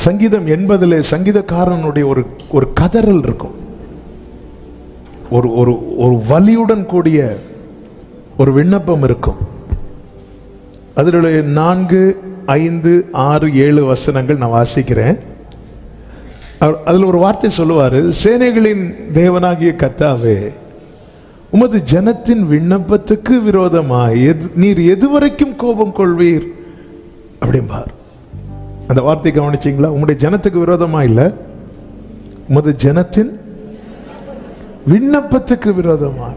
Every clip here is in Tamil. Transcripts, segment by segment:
சங்கீதம் 80 சங்கீதக்காரனுடைய ஒரு கதறல் இருக்கும். ஒரு ஒரு ஒரு வலியுடன் கூடிய ஒரு விண்ணப்பம் இருக்கும். அதில் 4, 5, 6, 7 வசனங்கள் நான் வாசிக்கிறேன். அதில் ஒரு வார்த்தை சொல்லுவார், சேனைகளின் தேவனாகிய கர்த்தாவே, உமது ஜனத்தின் விண்ணப்பத்துக்கு விரோதமாய் நீர் எதுவரைக்கும் கோபம் கொள்வீர் அப்படிம்பார். அந்த வார்த்தை கவனிச்சிங்களா? உங்களுடைய ஜனத்துக்கு விரோதமா இல்ல, உமது ஜனத்தின் விண்ணப்பத்துக்கு விரோதமா.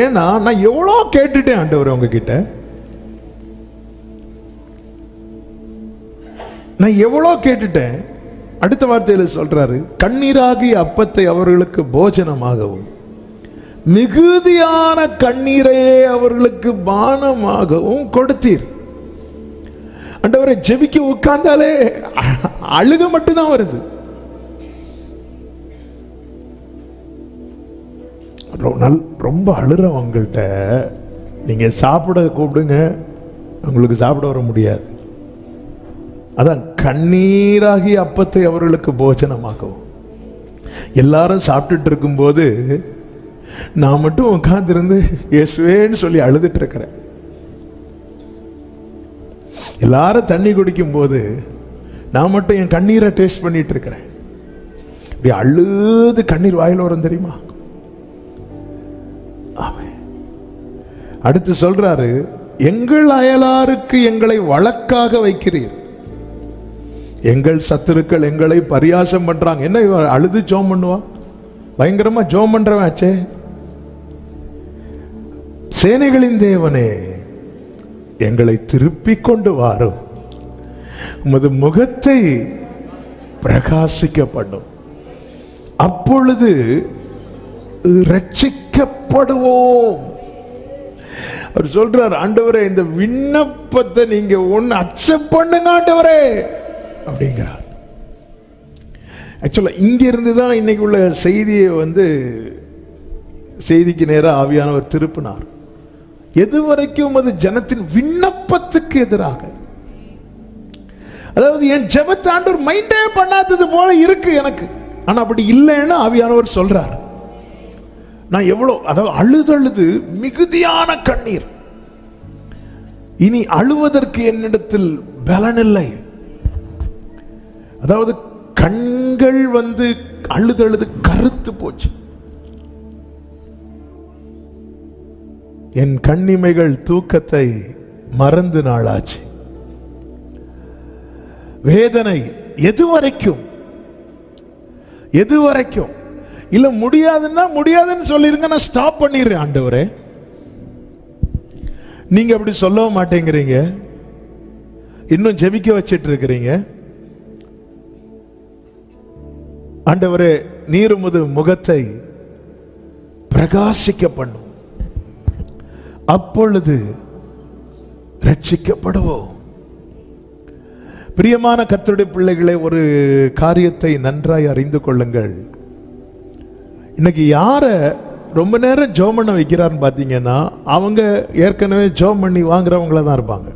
ஏன்னா நான் எவ்வளோ கேட்டுட்டேன் ஆண்டவர் உங்ககிட்ட, நான் எவ்வளோ கேட்டுட்டேன். அடுத்த வார்த்தையில் சொல்றாரு, கண்ணீராகிய அப்பத்தை அவர்களுக்கு போஜனமாகவும் மிகுதியான கண்ணீரே அவர்களுக்கு பானமாகவும் கொடுத்தீர். ஆண்டவரை ஜெபிக்க உட்கார்ந்தாலே அழுக மட்டும்தான் வருது. ரொம்ப அழுறவங்கள்ட்ட நீங்க சாப்பிட கூப்பிடுங்க, உங்களுக்கு சாப்பிட வர முடியாது. அதான் கண்ணீராகி அப்பத்தை அவர்களுக்கு போஜனமாகவும். எல்லாரும் சாப்பிட்டுட்டு இருக்கும்போது நான் மட்டும் உட்கார்ந்திருந்து இயேசுவேன்னு சொல்லி அழுதுட்டு இருக்கிறேன். எல்லாரும் தண்ணி குடிக்கும் போது நான் மட்டும் என் கண்ணீரை டேஸ்ட் பண்ணிட்டு இருக்கிறேன். இப்படி அழுது கண்ணீர் வாயில வரும் தெரியுமா? அடுத்து சொல்றாரு, எங்கள் அயலாருக்கு எங்களை வழக்காக வைக்கிறீர், எங்கள் சத்துருக்கள் எங்களை பரியாசம் பண்றாங்க. என்ன அழுது ஜோம் பண்ணுவா? பயங்கரமா ஜோம் பண்றவன் ஆச்சே. சேனைகளின் தேவனே, எங்களை திருப்பி கொண்டு வாரும், உமது முகத்தை பிரகாசிக்க பண்ணும், அப்பொழுது ரட்சிக்கப்படுவோம். அவர் சொல்றார், ஆண்டவரே இந்த விண்ணப்பத்தை நீங்க ஒன்னு அக்செப்ட் பண்ணுங்க ஆண்டவரே அப்படிங்கிறார். ஆக்சுவலா இங்க இருந்து தான் இன்னைக்கு உள்ள செய்தியை செய்திக்கு நேராக ஆவியானவர் திருப்பினார். எதுவரைக்கும் அது ஜனத்தின் விண்ணப்பத்துக்கு எதிராக. அதாவது என் ஜெபத்தை ஆண்டவர் மைண்டே பண்ணாதது போல இருக்கு எனக்கு. ஆனா அப்படி இல்லைன்னு ஆவியானவர் சொல்றார். நான் எவ்வளவு, அதாவது அழுது மிகுதியான கண்ணீர், இனி அழுவதற்கு என்னிடத்தில் பலன் இல்லை. அதாவது கண்கள் அழுது கருத்து போச்சு. என் கண்ணிமைகள் தூக்கத்தை மறந்து நாளாச்சு. வேதனை எதுவரைக்கும் இல்ல, முடியாதுன்னா முடியாதுன்னு சொல்லிருங்க, நான் ஸ்டாப் பண்ணிடுறேன் ஆண்டவரே. நீங்க அப்படி சொல்லவும் மாட்டேங்கிறீங்க, இன்னும் ஜெபிக்க வச்சிட்டு இருக்கிறீங்க. ஆண்டவரே, நீர் உமது முகத்தை பிரகாசிக்க பண்ணும், அப்பொழுது ரட்சிக்கப்படுவோம். பிரியமான கர்த்தருடைய பிள்ளைகளே, ஒரு காரியத்தை நன்றாய் அறிந்து கொள்ளுங்கள். இன்னைக்கு யார ரொம்ப நேரம் ஜெபம் பண்ண வைக்கிறான்னு பார்த்தீங்கன்னா, அவங்க ஏற்கனவே ஜெபம் பண்ணி வாங்குறவங்கள தான் இருப்பாங்க.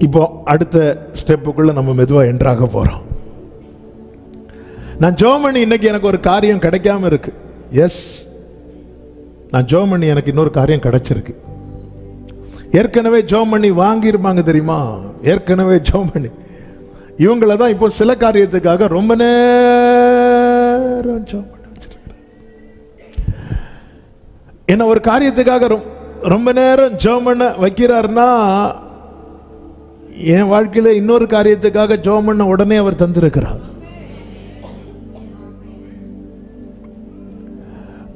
இப்போ அடுத்த ஸ்டெப்புக்குள்ள நம்ம மெதுவா என்ட்ராக போறோம். நான் ஜெபம் பண்ணி இன்னைக்கு எனக்கு ஒரு காரியம் கிடைக்காம இருக்கு. எஸ், நான் ஜெபம் பண்ணி எனக்கு இன்னொரு காரியம் கிடைச்சிருக்கு. ஏற்கனவே ஜெபம் பண்ணி வாங்கியிருப்பாங்க தெரியுமா? ஏற்கனவே ஜெபம் பண்ணி இவங்கள தான் இப்போ சில காரியத்துக்காக ரொம்ப நேரம் ஜெபம் பண்ண வச்சிருக்கிறேன். என்ன ஒரு காரியத்துக்காக ரொம்ப நேரம் ஜெபம் பண்ண வைக்கிறாருன்னா, என் வாழ்க்கையில இன்னொரு காரியத்துக்காக ஜெபம் பண்ண உடனே அவர் தந்திருக்கிறார்.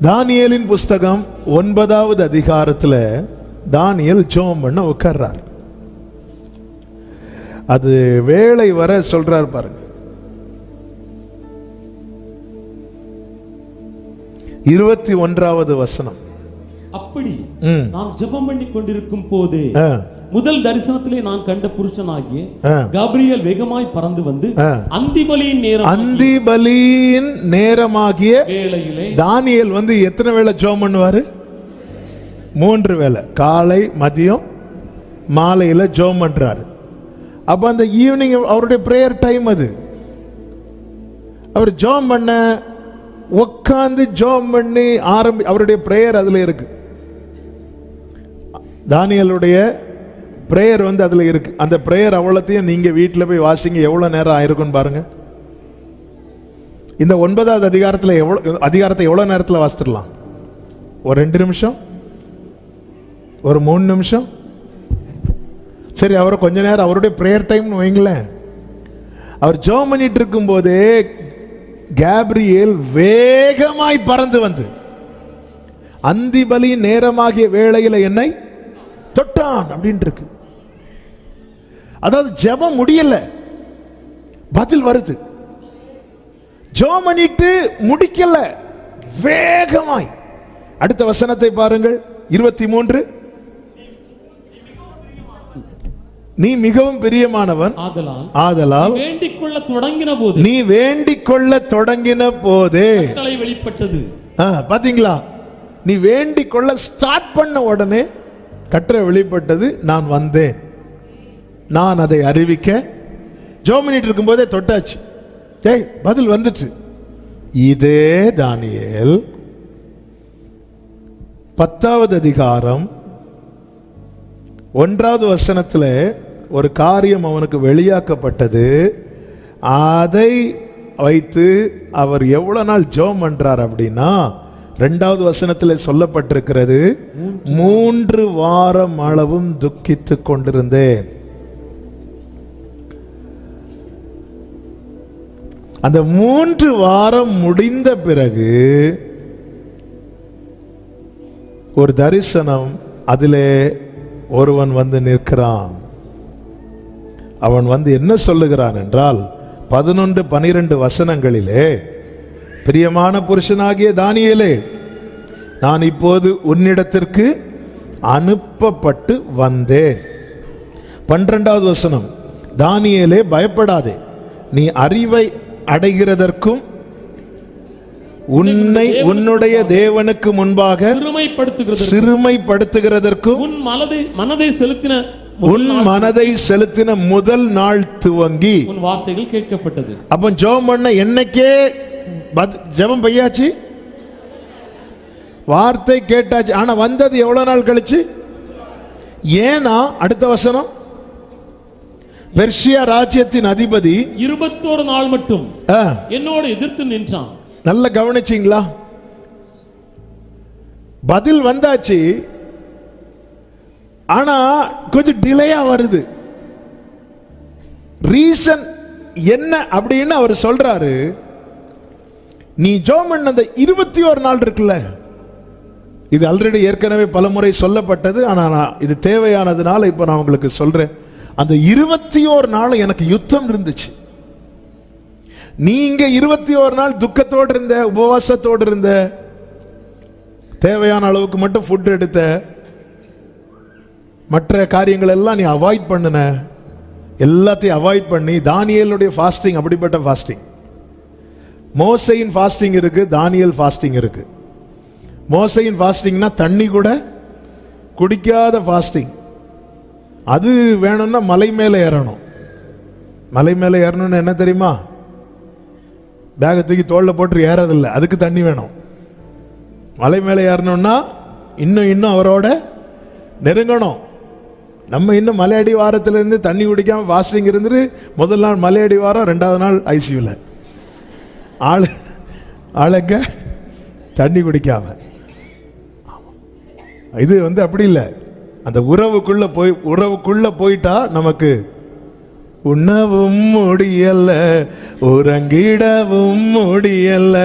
தானியேலின் புஸ்தகம் 9வது அதிகாரத்தில் தானியேல் ஜெபம் பண்ண உட்கார்றார். அது வேளை வர சொல்றார் பாருங்க. 21வது வசனம். அப்படி நான் ஜெபம் பண்ணி கொண்டிருக்கும் போது முதல் தரிசனத்திலே நான் கண்ட புருஷனாகிய கபிரியேல் வேகமாய் பறந்து வந்து அந்திபலியின் நேரமாகிய வேளையிலே தானியேல் எத்தனை வேளை ஜெபம் பண்ணுவாரு? 3 வேளை, காலை மதியம் மாலையில் ஜெபம் பண்றாரு. அப்போ அந்த ஈவினிங் அவருடைய பிரேயர் டைம் அது. அவர் ஜெபம் பண்ண உட்காந்து ஜெபம் பண்ணி அவருடைய பிரேயர் அதுல இருக்கு. தானியேலுடைய பிரேயர் அதுல இருக்கு. அந்த பிரேயர் அவ்வளோத்தையும் நீங்க வீட்டில் போய் வாசிங்க, எவ்வளவு நேரம் ஆயிருக்குன்னு பாருங்க. இந்த 9வது அதிகாரத்தை எவ்வளவு நேரத்தில் வாசித்துடலாம்? ஒரு 2 நிமிஷம், ஒரு 3 நிமிஷம். சரி, அவரை கொஞ்ச நேரம் அவருடைய பிரேயர் டைம்னு வைங்களேன். அவர் ஜெபம் பண்ணிட்டு இருக்கும் போதே கேப்ரியேல் வேகமாய் பறந்து வந்து அந்தி பலி நேரமாகிய வேளையில என்னை தொட்டான் அப்படின்னு இருக்கு. அதாவது ஜெபம் முடியல, பதில் வருது. ஜெபம் பண்ணிட்டு முடிக்கல, வேகமாய். அடுத்த வசனத்தை பாருங்கள், 23. நீ மிகவும் பிரியமானவன், ஆதலால் வேண்டிக் கொள்ள தொடங்கின போது, நீ வேண்டிக் கொள்ள தொடங்கின போதே கட்டளை வெளிப்பட்டது. பாத்தீங்களா? நீ வேண்டிக் கொள்ள ஸ்டார்ட் பண்ண உடனே கட்டளை வெளிப்பட்டது. நான் வந்தேன், நான் அதை அறிவிக்க. ஜெபம் பண்ணிட்டு இருக்கும் போதே தொட்டாச்சு, பதில் வந்துச்சு. இதே தானியேல் 10வது அதிகாரம் 1வது வசனத்தில் ஒரு காரியம் அவனுக்கு வெளியாக்கப்பட்டது. அதை வைத்து அவர் எவ்வளவு நாள் ஜெபம் பண்றார் அப்படின்னா, 2வது வசனத்தில் சொல்லப்பட்டிருக்கிறது, 3 வாரம் அளவும் துக்கித்துக் கொண்டிருந்தேன். அந்த 3 வாரம் முடிந்த பிறகு ஒரு தரிசனம், அதிலே ஒருவன் வந்து நிற்கிறான். அவன் என்ன சொல்லுகிறான் என்றால், 11-12 வசனங்களிலே, பிரியமான புருஷனாகிய தானியேலே, நான் இப்போது உன்னிடத்திற்கு அனுப்பப்பட்டு வந்தேன். 12வது வசனம், தானியேலே பயப்படாதே, நீ அறிவை அடைகிறதற்கும் உன்னை உன்னுடைய தேவனுக்கு முன்பாக சிறுமைப்படுத்துகிறதற்கும் உன் மனதை செலுத்தின முதல் நாள் துவங்கி உன் வார்த்தைகள் கேட்கப்பட்டது. அப்ப ஜெபம் பண்ண என்னைக்கே ஜெபம் பையாச்சு, வார்த்தை கேட்டாச்சு. ஆனா வந்தது எவ்வளவு நாள் கழிச்சு? ஏனா அடுத்த வசனம், பெர்சியா ராஜ்யத்தின் அதிபதி 21 நாள் மட்டும் என்னோடு எதிர்த்து நின்றான். நல்ல கவனிச்சிங்களா? பதில் வந்தாச்சு, ஆனா கொஞ்சம் டிலேயா வருது. ரீசன் என்ன அப்படின்னு அவர் சொல்றாரு, நீ ஜெபம் பண்ண 21 நாள் இருக்குல்ல, இது ஆல்ரெடி ஏற்கனவே பலமுறை சொல்லப்பட்டது. ஆனா இது தேவையானதுனால இப்ப நான் உங்களுக்கு சொல்றேன். அந்த 21 நாள் எனக்கு யுத்தம் இருந்துச்சு. நீங்க 21 நாள் துக்கத்தோடு இருந்த, உபவாசத்தோடு இருந்த, தேவையான அளவுக்கு மட்டும் ஃபுட் எடுத்த, மற்ற காரியங்கள் எல்லாம் நீ அவாய்ட் பண்ணின, எல்லாத்தையும் அவாய்ட் பண்ணி. தானியேலுடைய ஃபாஸ்டிங் அப்படிப்பட்ட ஃபாஸ்டிங். மோசையின் ஃபாஸ்டிங் இருக்கு, தானியேல் ஃபாஸ்டிங் இருக்கு. மோசையின் ஃபாஸ்டிங்னா தண்ணி கூட குடிக்காத ஃபாஸ்டிங். அது வேணும்னா மலை மேலே ஏறணும். மலை மேலே ஏறணும்னு என்ன தெரியுமா? பேகை தூக்கி தோல்ல போட்டு ஏறதில்லை, அதுக்கு தண்ணி வேணும். மலை மேலே ஏறணும்னா இன்னும் அவரோட நெருங்கணும். நம்ம இன்னும் மலையடி வாரத்திலிருந்து தண்ணி குடிக்காம ஃபாஸ்டிங் இருந்துட்டு முதல் நாள் மலையடி வாரம், 2வது நாள் ஐசியூல ஆளுங்க தண்ணி குடிக்காம. இது அப்படி இல்லை. அந்த உறவுக்குள்ள போயிட்டா நமக்கு உண்ணவும் முடியல, உறங்கிடவும் முடியல,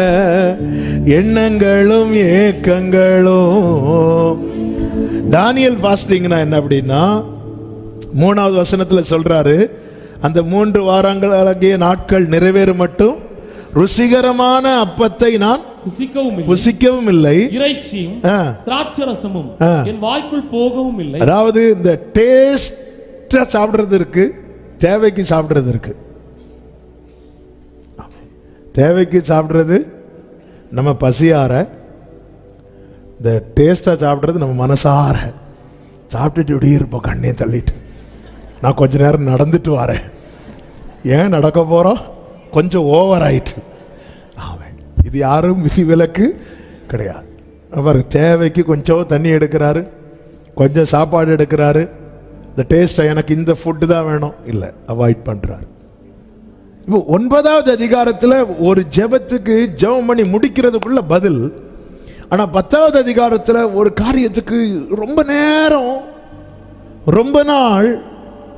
எண்ணங்களும் ஏக்கங்களும். தானியேல் ஃபாஸ்டிங்னா என்ன அப்படின்னா, 3வது வசனத்துல சொல்றாரு, அந்த 3 வாரங்களாகிய நாட்கள் நிறைவேறும் மட்டும் ருசிகரமான அப்பத்தை நான் புசிக்கவும் இல்லை, இறைச்சியும் திராட்சரசமும் என் வாய்க்குள் போகவும் இல்லை. அதாவது இந்த டேஸ்டா சாப்பிடுறது இருக்கு, தேவைக்கு சாப்பிடுறது இருக்கு. தேவைக்கு சாப்பிடுறது நம்ம பசியார, இந்த டேஸ்டா சாப்பிட்றது நம்ம மனசார சாப்பிட்டுட்டு இப்படியே இருப்போம், கண்ணே தள்ளிட்டு. நான் கொஞ்ச நேரம் நடந்துட்டு வரேன். ஏன் நடக்க போறோம்? கொஞ்சம் ஓவர் ஆயிட்டு. ஆமாம், இது யாரும் விதிவிலக்கு கிடையாது. அவர் தேவைக்கு கொஞ்சம் தண்ணி எடுக்கிறாரு, கொஞ்சம் சாப்பாடு எடுக்கிறாரு. இந்த டேஸ்ட்டை எனக்கு இந்த ஃபுட்டு தான் வேணும் இல்லை, அவாய்ட் பண்ணுறாரு. இப்போ 9வது அதிகாரத்தில் ஒரு ஜெபத்துக்கு ஜெபம் பண்ணி முடிக்கிறதுக்குள்ள பதில். ஆனால் 10வது அதிகாரத்தில் ஒரு காரியத்துக்கு ரொம்ப நேரம் ரொம்ப நாள்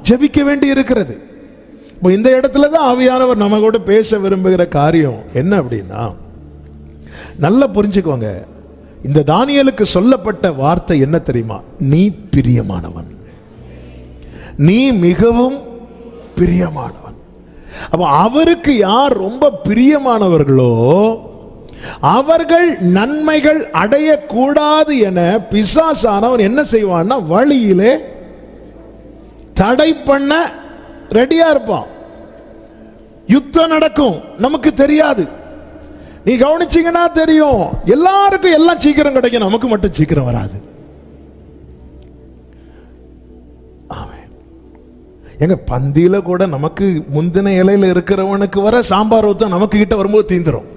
ஜெபிக்க வேண்டி இருக்கிறது. இப்போ இந்த இடத்துல தான் ஆவியானவர் நம்ம கூட பேச விரும்புகிற காரியம் என்ன அப்படின்னா, நல்லா புரிஞ்சுக்கோங்க. இந்த தானியேலுக்கு சொல்லப்பட்ட வார்த்தை என்ன தெரியுமா? நீ பிரியமானவன், நீ மிகவும் பிரியமானவன். அப்ப அவருக்கு யார் ரொம்ப பிரியமானவர்களோ அவர்கள் நன்மைகள் அடையக்கூடாது என பிசாசானவன் என்ன செய்வான்னா வழியிலே தடை பண்ண ரெடியா இருப்பான். யுத்தம் நடக்கும், நமக்கு தெரியாது. நீ கவனிச்சீங்கன்னா தெரியும், எல்லாருக்கும் எல்லாம் சீக்கிரம் கிடைக்கும், நமக்கு மட்டும் சீக்கிரம் வராது. எங்க பந்தியில கூட நமக்கு முந்தின இலையில இருக்கிறவனுக்கு வர சாம்பார் ஊத்த நமக்கு கிட்ட வரும்போது தீந்துரும்.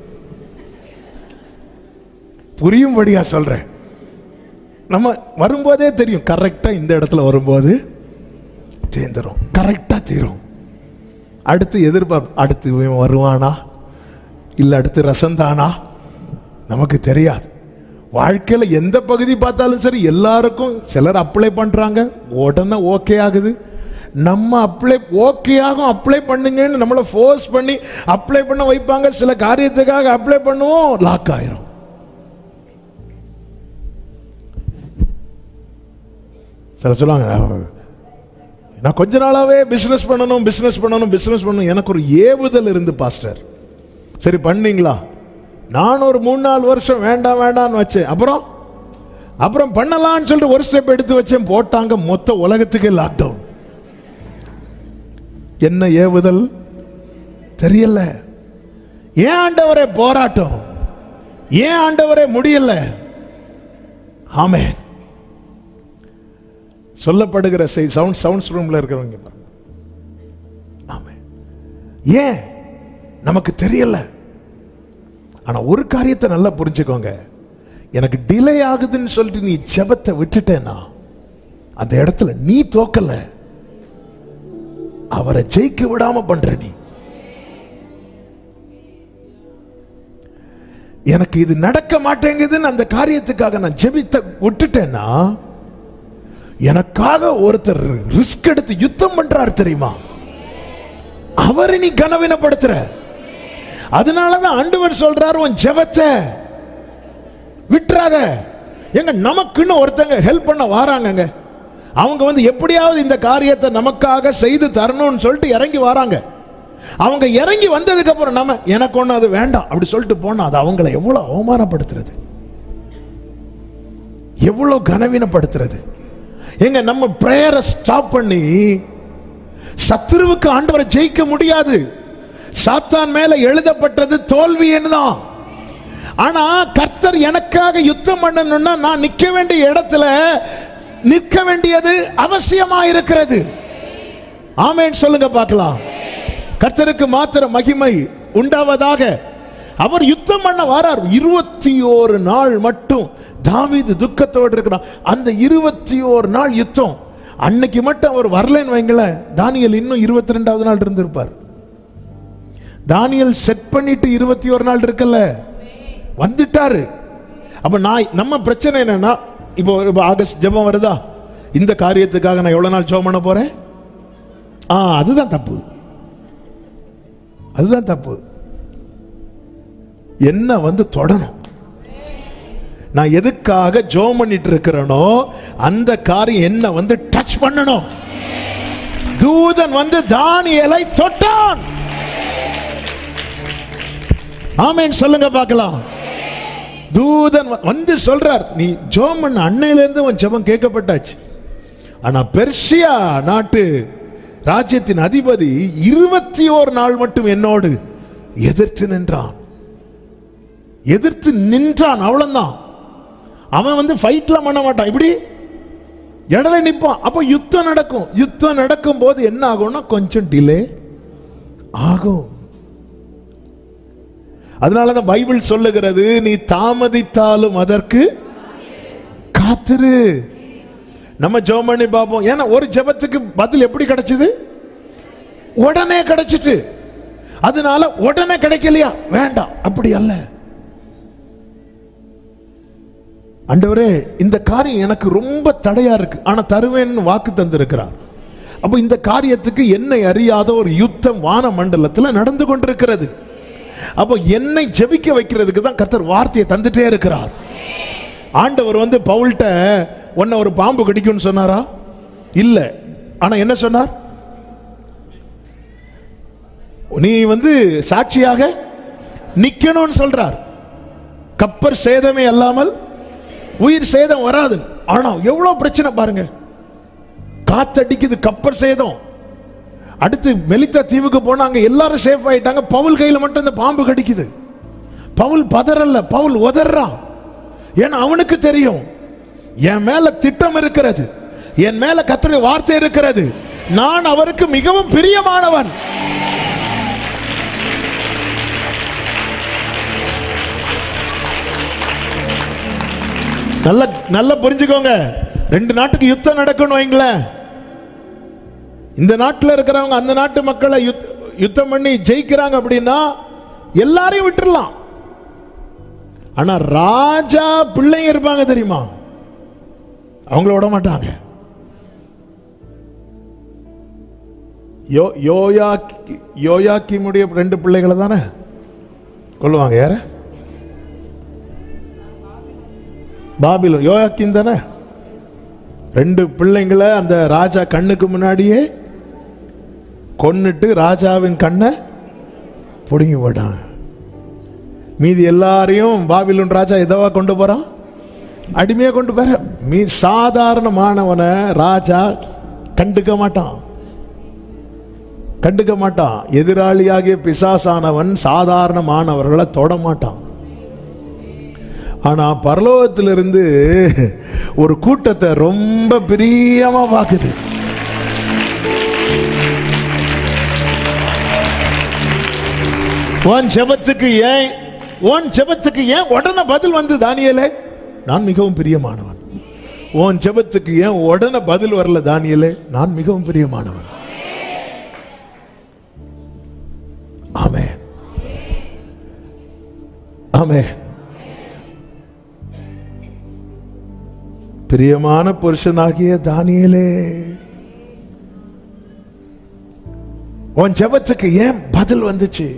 புரியும்படியா சொல்றேன். நம்ம வரும்போதே தெரியும், கரெக்டா இந்த இடத்துல வரும்போது தீந்துரும், கரெக்டா தீரும். அடுத்து எதிர்பார்ப்பு, அடுத்து வருவானா இல்ல அடுத்து ரசந்தானா நமக்கு தெரியாது. வாழ்க்கையில எந்த பகுதி பார்த்தாலும் சரி, எல்லாருக்கும் சிலர் அப்ளை பண்றாங்க, உடனே ஓகே ஆகுது. நம்ம அப்ளை ஓகே ஆகும், அப்ளை பண்ணுங்கன்னு நம்மளை ஃபோர்ஸ் பண்ணி அப்ளை பண்ண வைப்பாங்க. சில காரியத்துக்காக அப்ளை பண்ணுவோம், லாக் ஆயிரும். சில சொல்லுவாங்க, நான் கொஞ்ச நாளாவே பிசினஸ் பண்ணணும். எனக்கு ஒரு ஏவுதல் இருந்து பாஸ்டர். சரி பண்ணீங்களா? நான் ஒரு 3-4 வருஷம் வேண்டாம்னு வச்சேன். அப்புறம் பண்ணலாம்னு சொல்லிட்டு ஒரு ஸ்டெப் எடுத்து வச்சேன், போட்டாங்க மொத்த உலகத்துக்கே லாக்டவுன். என்ன ஏவுதல் தெரியல. ஏன் ஆண்டவரே போராட்டம்? ஏன் ஆண்டவரே முடியல? ஆமென். சொல்லப்படுகிற சவுண்ட்ஸ் ரூம்ல இருக்கிறவங்க, ஆமென். ஏன் நமக்கு தெரியல. ஆனா ஒரு காரியத்தை நல்லா புரிஞ்சுக்கோங்க, எனக்கு டிலே ஆகுதுன்னு சொல்லிட்டு நீ ஜெபத்தை விட்டுட்டேன்னா அந்த இடத்துல நீ தோக்கல, அவரை ஜெயிக்க விடாம பண்ற நீ. எனக்கு இது நடக்க மாட்டேங்குதுன்னு அந்த காரியத்துக்காக நான் ஜெபித்த விட்டுட்டேன்னா எனக்காக ஒருத்தர் ரிஸ்க் எடுத்து யுத்தம் பண்றார் தெரியுமா? அவரை நீ கனவீனப்படுத்துற. அதனாலதான் ஆண்டவர் சொல்றாரு, உன் ஜெபத்தை விட்டுறாத. எங்க நமக்குன்னு ஒருத்தங்க ஹெல்ப் பண்ண வராங்க, அவங்க எப்படியாவது இந்த காரியத்தை நமக்காக செய்து தரணும்னு சொல்லிட்டு இறங்கி வராங்க. அவங்க இறங்கி வந்ததுக்கு அப்புறம் நம்ம எனக்கு ஒண்ணு அது வேண்டாம் அப்படி சொல்லிட்டு போனா அது அவங்களை எவ்வளவு அவமானப்படுத்துறது, எவ்வளவு கனவீனப்படுத்துறது. எங்க நம்ம பிரேயரை ஸ்டாப் பண்ணி சத்துருவுக்கு ஆண்டவரை ஜெயிக்க முடியாது. சாத்தான் மேல எழுதப்பட்டது தோல்வி என்னதான். ஆனா கர்த்தர் எனக்காக யுத்தம் பண்ணணும்னா நான் நிக்க வேண்டிய இடத்துல நிற்க வேண்டியது அவசியமா இருக்கிறது. ஆமென் சொல்லுங்க பார்க்கலாம். கர்த்தருக்கு மாத்திரம் மகிமை உண்டாவதாக. அவர் யுத்தம் பண்ண வரார். 21 நாள் மட்டும் தாவீது துக்கத்தோடு இருக்கிறான். அந்த 21 நாள் யுத்தம், அன்னைக்கு மட்டும் அவர் வரலன்னு வைங்களேன், தானியேல் இன்னும் 22வது நாள் இருந்திருப்பார். தானியேல் செட் பண்ணிட்டு 21 நாள் இருக்கல, வந்துட்டாரு. அப்ப நம்ம பிரச்சனை என்னன்னா, இப்போ ஆகஸ்ட் ஜெபம் வருதா, இந்த காரியத்துக்காக நான் எவ்வளவு நாள் ஜெபம் பண்ண போறேன்? அதுதான் தப்பு, அதுதான் தப்பு. என்ன தொடணும். நான் எதுக்காக ஜெபம் பண்ணிட்டு இருக்கிறேனோ அந்த காரியம் என்ன டச் பண்ணணும். தூதன் தானியேலை தொட்டான். ஆமென் சொல்லுங்க பார்க்கலாம். தூதன் சொல்றார், நீ ஜெபம் பண்ண அன்னையில இருந்து உன் ஜெபம் கேட்கப்பட்டாச்சு. ஆனா பெர்சியா நாட்டு ராஜ்யத்தின் அதிபதி 21 நாள் மட்டும் என்னோடு எதிர்த்து நின்றான். அவ்வளவுதான். அவன் வந்து ஃபைட்ல பண்ண மாட்டான், இப்படி இடல நிற்பான். அப்போ யுத்தம் நடக்கும். யுத்தம் நடக்கும் போது என்ன ஆகும்னா கொஞ்சம் டிலே ஆகும். அதனாலதான் பைபிள் சொல்லுகிறது, நீ தாமதித்தாலும் அதற்கு காத்திரு. நம்ம ஜெபம் பண்ணி பார்ப்போம். ஏன்னா ஒரு ஜெபத்துக்கு பதில் எப்படி கிடைச்சது? உடனே கிடைச்சிட்டு. அதனால உடனே கிடைக்கலையா, வேண்டாம், அப்படி அல்ல. ஆண்டவரே இந்த காரியம் எனக்கு ரொம்ப தடையா இருக்கு, ஆனா தருவேன்னு வாக்கு தந்திருக்கிறார். அப்ப இந்த காரியத்துக்கு என்னை அறியாத ஒரு யுத்தம் வான மண்டலத்தில் நடந்து கொண்டிருக்கிறது. அப்போ என்னை ஜெபிக்க வைக்கிறதுக்கு தான் கர்த்தர் வார்த்தையை தந்துட்டே இருக்கிறார். ஆண்டவர் வந்து பவுல்ட்ட உன்னை ஒரு பாம்பு கடிக்கும்னு சொன்னாரா? இல்ல. ஆனா என்ன சொன்னார்? நீ வந்து சாட்சியாக நிக்கணும்னு சொல்றார். கப்பர் சேதமே அல்லாமல் உயிர் சேதம் வராது. ஆனா எவ்வளவு பிரச்சனை பாருங்க, காத்தடிக்குது, கப்பர் சேதம். அடுத்து மெலித்தா தீவுக்கு போனாங்க, எல்லாரும் சேஃப் ஆயிட்டாங்க. பவுல் கையில மட்டும் இந்த பாம்பு கடிக்குது. பவுல் பதறல்ல, பவுல் உதறான். ஏன்னா அவனுக்கு தெரியும் என் மேல திட்டம் இருக்கிறது, என் மேல கர்த்தருடைய வார்த்தை இருக்கிறது, நான் அவருக்கு மிகவும் பிரியமானவன். நல்லா புரிஞ்சுக்கோங்க. 2 நாட்டுக்கு யுத்தம் நடக்கணும் வைங்களேன். இந்த நாட்டில் இருக்கிறவங்க அந்த நாட்டு மக்களை யுத்தம் பண்ணி ஜெயிக்கிறாங்க அப்படின்னா எல்லாரையும் விட்டுடலாம். ஆனா ராஜா பிள்ளைங்க இருப்பாங்க தெரியுமா, அவங்கள விட மாட்டாங்க. யோயாக்கிமுடைய 2 பிள்ளைகளை தானே கொல்லுவாங்க. யார? பாபிலோன். யோயாக்கிம் தானே. 2 பிள்ளைங்களை அந்த ராஜா கண்ணுக்கு முன்னாடியே கொன்னுட்டு ராஜாவின் கண்ணை பிடுங்கி போட்டான். மீதி எல்லாரையும் பாபிலோன் ராஜா எதவா கொண்டு போறான்? அடிமையா கொண்டு போற. சாதாரணமானவனை ராஜா கண்டுக்க மாட்டான், கண்டுக்க மாட்டான். எதிராளியாகிய பிசாசானவன் சாதாரணமானவர்களை தொட மாட்டான். ஆனா பரலோகத்திலிருந்து ஒரு கூட்டத்தை ரொம்ப பிரியமா பாக்குது. உன் ஜெபத்துக்கு ஏன் உடனே பதில் வந்து தானியேலே, நான் மிகவும் பிரியமானவன். உன் ஜெபத்துக்கு ஏன் உடனே பதில் வரல தானியேலே, நான் மிகவும் பிரியமானவன். ஆமென், ஆமென். பிரியமான புருஷனாகிய தானியேலே, உன் ஜெபத்துக்கு ஏன் பதில் வந்துச்சு?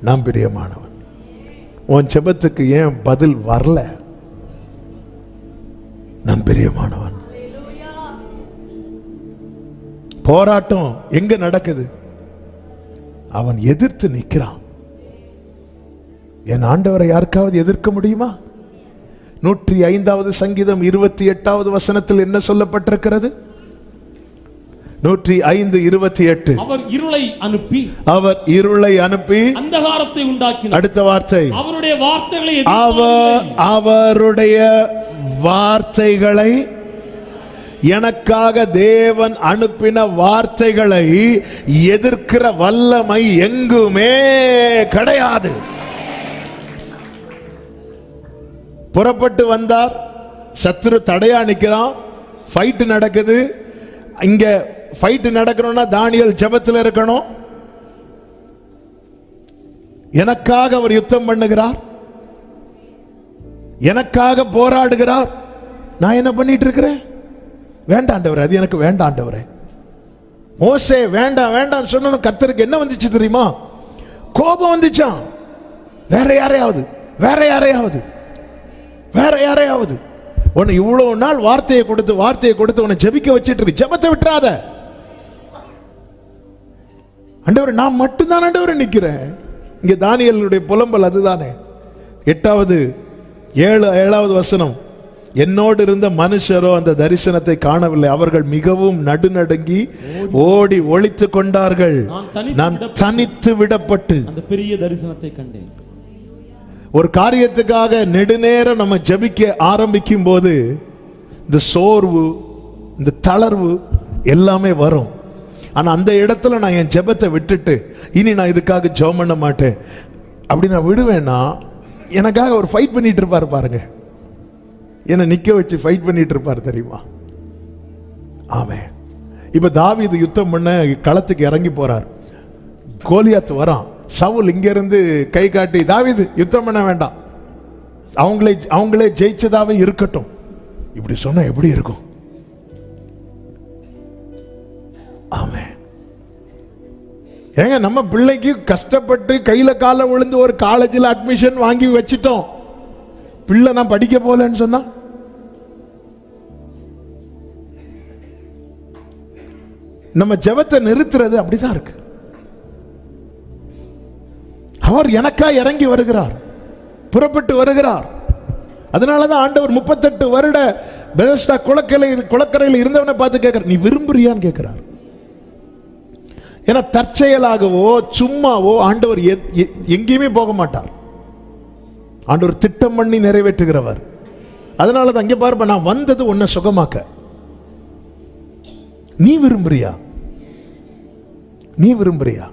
நான் பிரியமானவன். உன் ஜெபத்துக்கு ஏன் பதில் வரல? நான் பிரியமானவன். போராட்டம் எங்க நடக்குது? அவன் எதிர்த்து நிற்கிறான். என் ஆண்டவரை யாருக்காவது எதிர்க்க முடியுமா? 105வது சங்கீதம் 28வது வசனத்தில் என்ன சொல்லப்பட்டிருக்கிறது? 105:28. அவர் இருளை அனுப்பி அந்தகாரத்தை உண்டாக்கினார். அடுத்த வார்த்தை, அவருடைய வார்த்தைகளை எனக்காக தேவன் அனுப்பின வார்த்தைகளை எதிர்க்கிற வல்லமை எங்குமே கிடையாது. புறப்பட்டு வந்தார், சத்துரு தடையா நிற்கிறான், ஃபைட் நடக்குது. இங்க ஃபைட் நடக்கணும்னா தானியேல் ஜெபத்தில் இருக்கணும். எனக்காக அவர் யுத்தம் பண்ணுகிறார், எனக்காக போராடுகிறார். நான் என்ன பண்ணிட்டு இருக்கிறேன்? வேண்டாண்டவரே, அது எனக்கு வேண்டாண்டவரே. மோசே வேண்டாம் வேண்டாம் சொன்ன கர்த்தருக்கு என்ன வந்துச்சு தெரியுமா? கோபம் வந்துச்சான். வேற யாரையாவது உன்னை இவ்வளவு நாள் வார்த்தையை கொடுத்து உன்னை ஜெபிக்க வச்சிட்டு இருக்கு, ஜெபத்தை விட்டுறாத. ஆண்டவரே, நான் மட்டும்தான் ஆண்டவரே நிக்கிறேன். இங்க தானியேலுடைய புலம்பல் அதுதானே. 7வது வசனம், என்னோடு இருந்த மனுஷரோ அந்த தரிசனத்தை காணவில்லை, அவர்கள் மிகவும் நடுநடுங்கி ஓடி ஒளித்துக் கொண்டார்கள். நான் தனித்து விடப்பட்டு அந்த பெரிய தரிசனத்தை கண்டேன். ஒரு காரியத்துக்காக நெடுநேரம் நம்ம ஜெபிக்க ஆரம்பிக்கும் போது இந்த சோர்வு, இந்த தளர்வு எல்லாமே வரும். ஆனா அந்த இடத்துல நான் என் ஜெபத்தை விட்டுட்டு இனி நான் இதுக்காக ஜெபம் பண்ண மாட்டேன் அப்படி நான் விடுவேன்னா எனக்காக ஒரு ஃபைட் பண்ணிட்டு இருப்பாரு பாருங்க. என்னை நிக்க வச்சு ஃபைட் பண்ணிட்டு இருப்பாரு தெரியுமா? ஆமென். இப்ப தாவீது யுத்தம் பண்ண களத்துக்கு இறங்கி போறார். கோலியாத் வரான். சவுல் இங்க இருந்து கை காட்டி, தாவீது யுத்தம் பண்ண வேண்டாம், அவங்களே ஜெயிச்சதாவே இருக்கட்டும், இப்படி சொன்னா எப்படி இருக்கும்? ஆமென். ஏங்க நம்ம பிள்ளைக்கு கஷ்டப்பட்டு கையில கால விழுந்து ஒரு காலேஜில் அட்மிஷன் வாங்கி வச்சிட்டோம். பிள்ளை நான் படிக்க போலன்னு சொன்னா நம்ம ஜெபத்தை நிறுத்துறது அப்படிதான் இருக்கு. அவர் எனக்கா இறங்கி வருகிறார், புறப்பட்டு வருகிறார். அதனாலதான் ஆண்டவர் 38 வருட பெதஸ்தா குளக்கரையில் இருந்தவனை பார்த்து கேட்கிறார், நீ விரும்புறியான்னு கேட்கிறார். ஏன்னா தற்செயலாகவோ சும்மாவோ ஆண்டவர் எங்கேயுமே போக மாட்டார். ஆண்டவர் திட்டம் பண்ணி நிறைவேற்றுகிறவர். அதனாலதான் அங்கே பாருப்ப, நான் வந்தது உன்னை சுகமாக்க. நீ விரும்புறியா? நீ விரும்புறியா?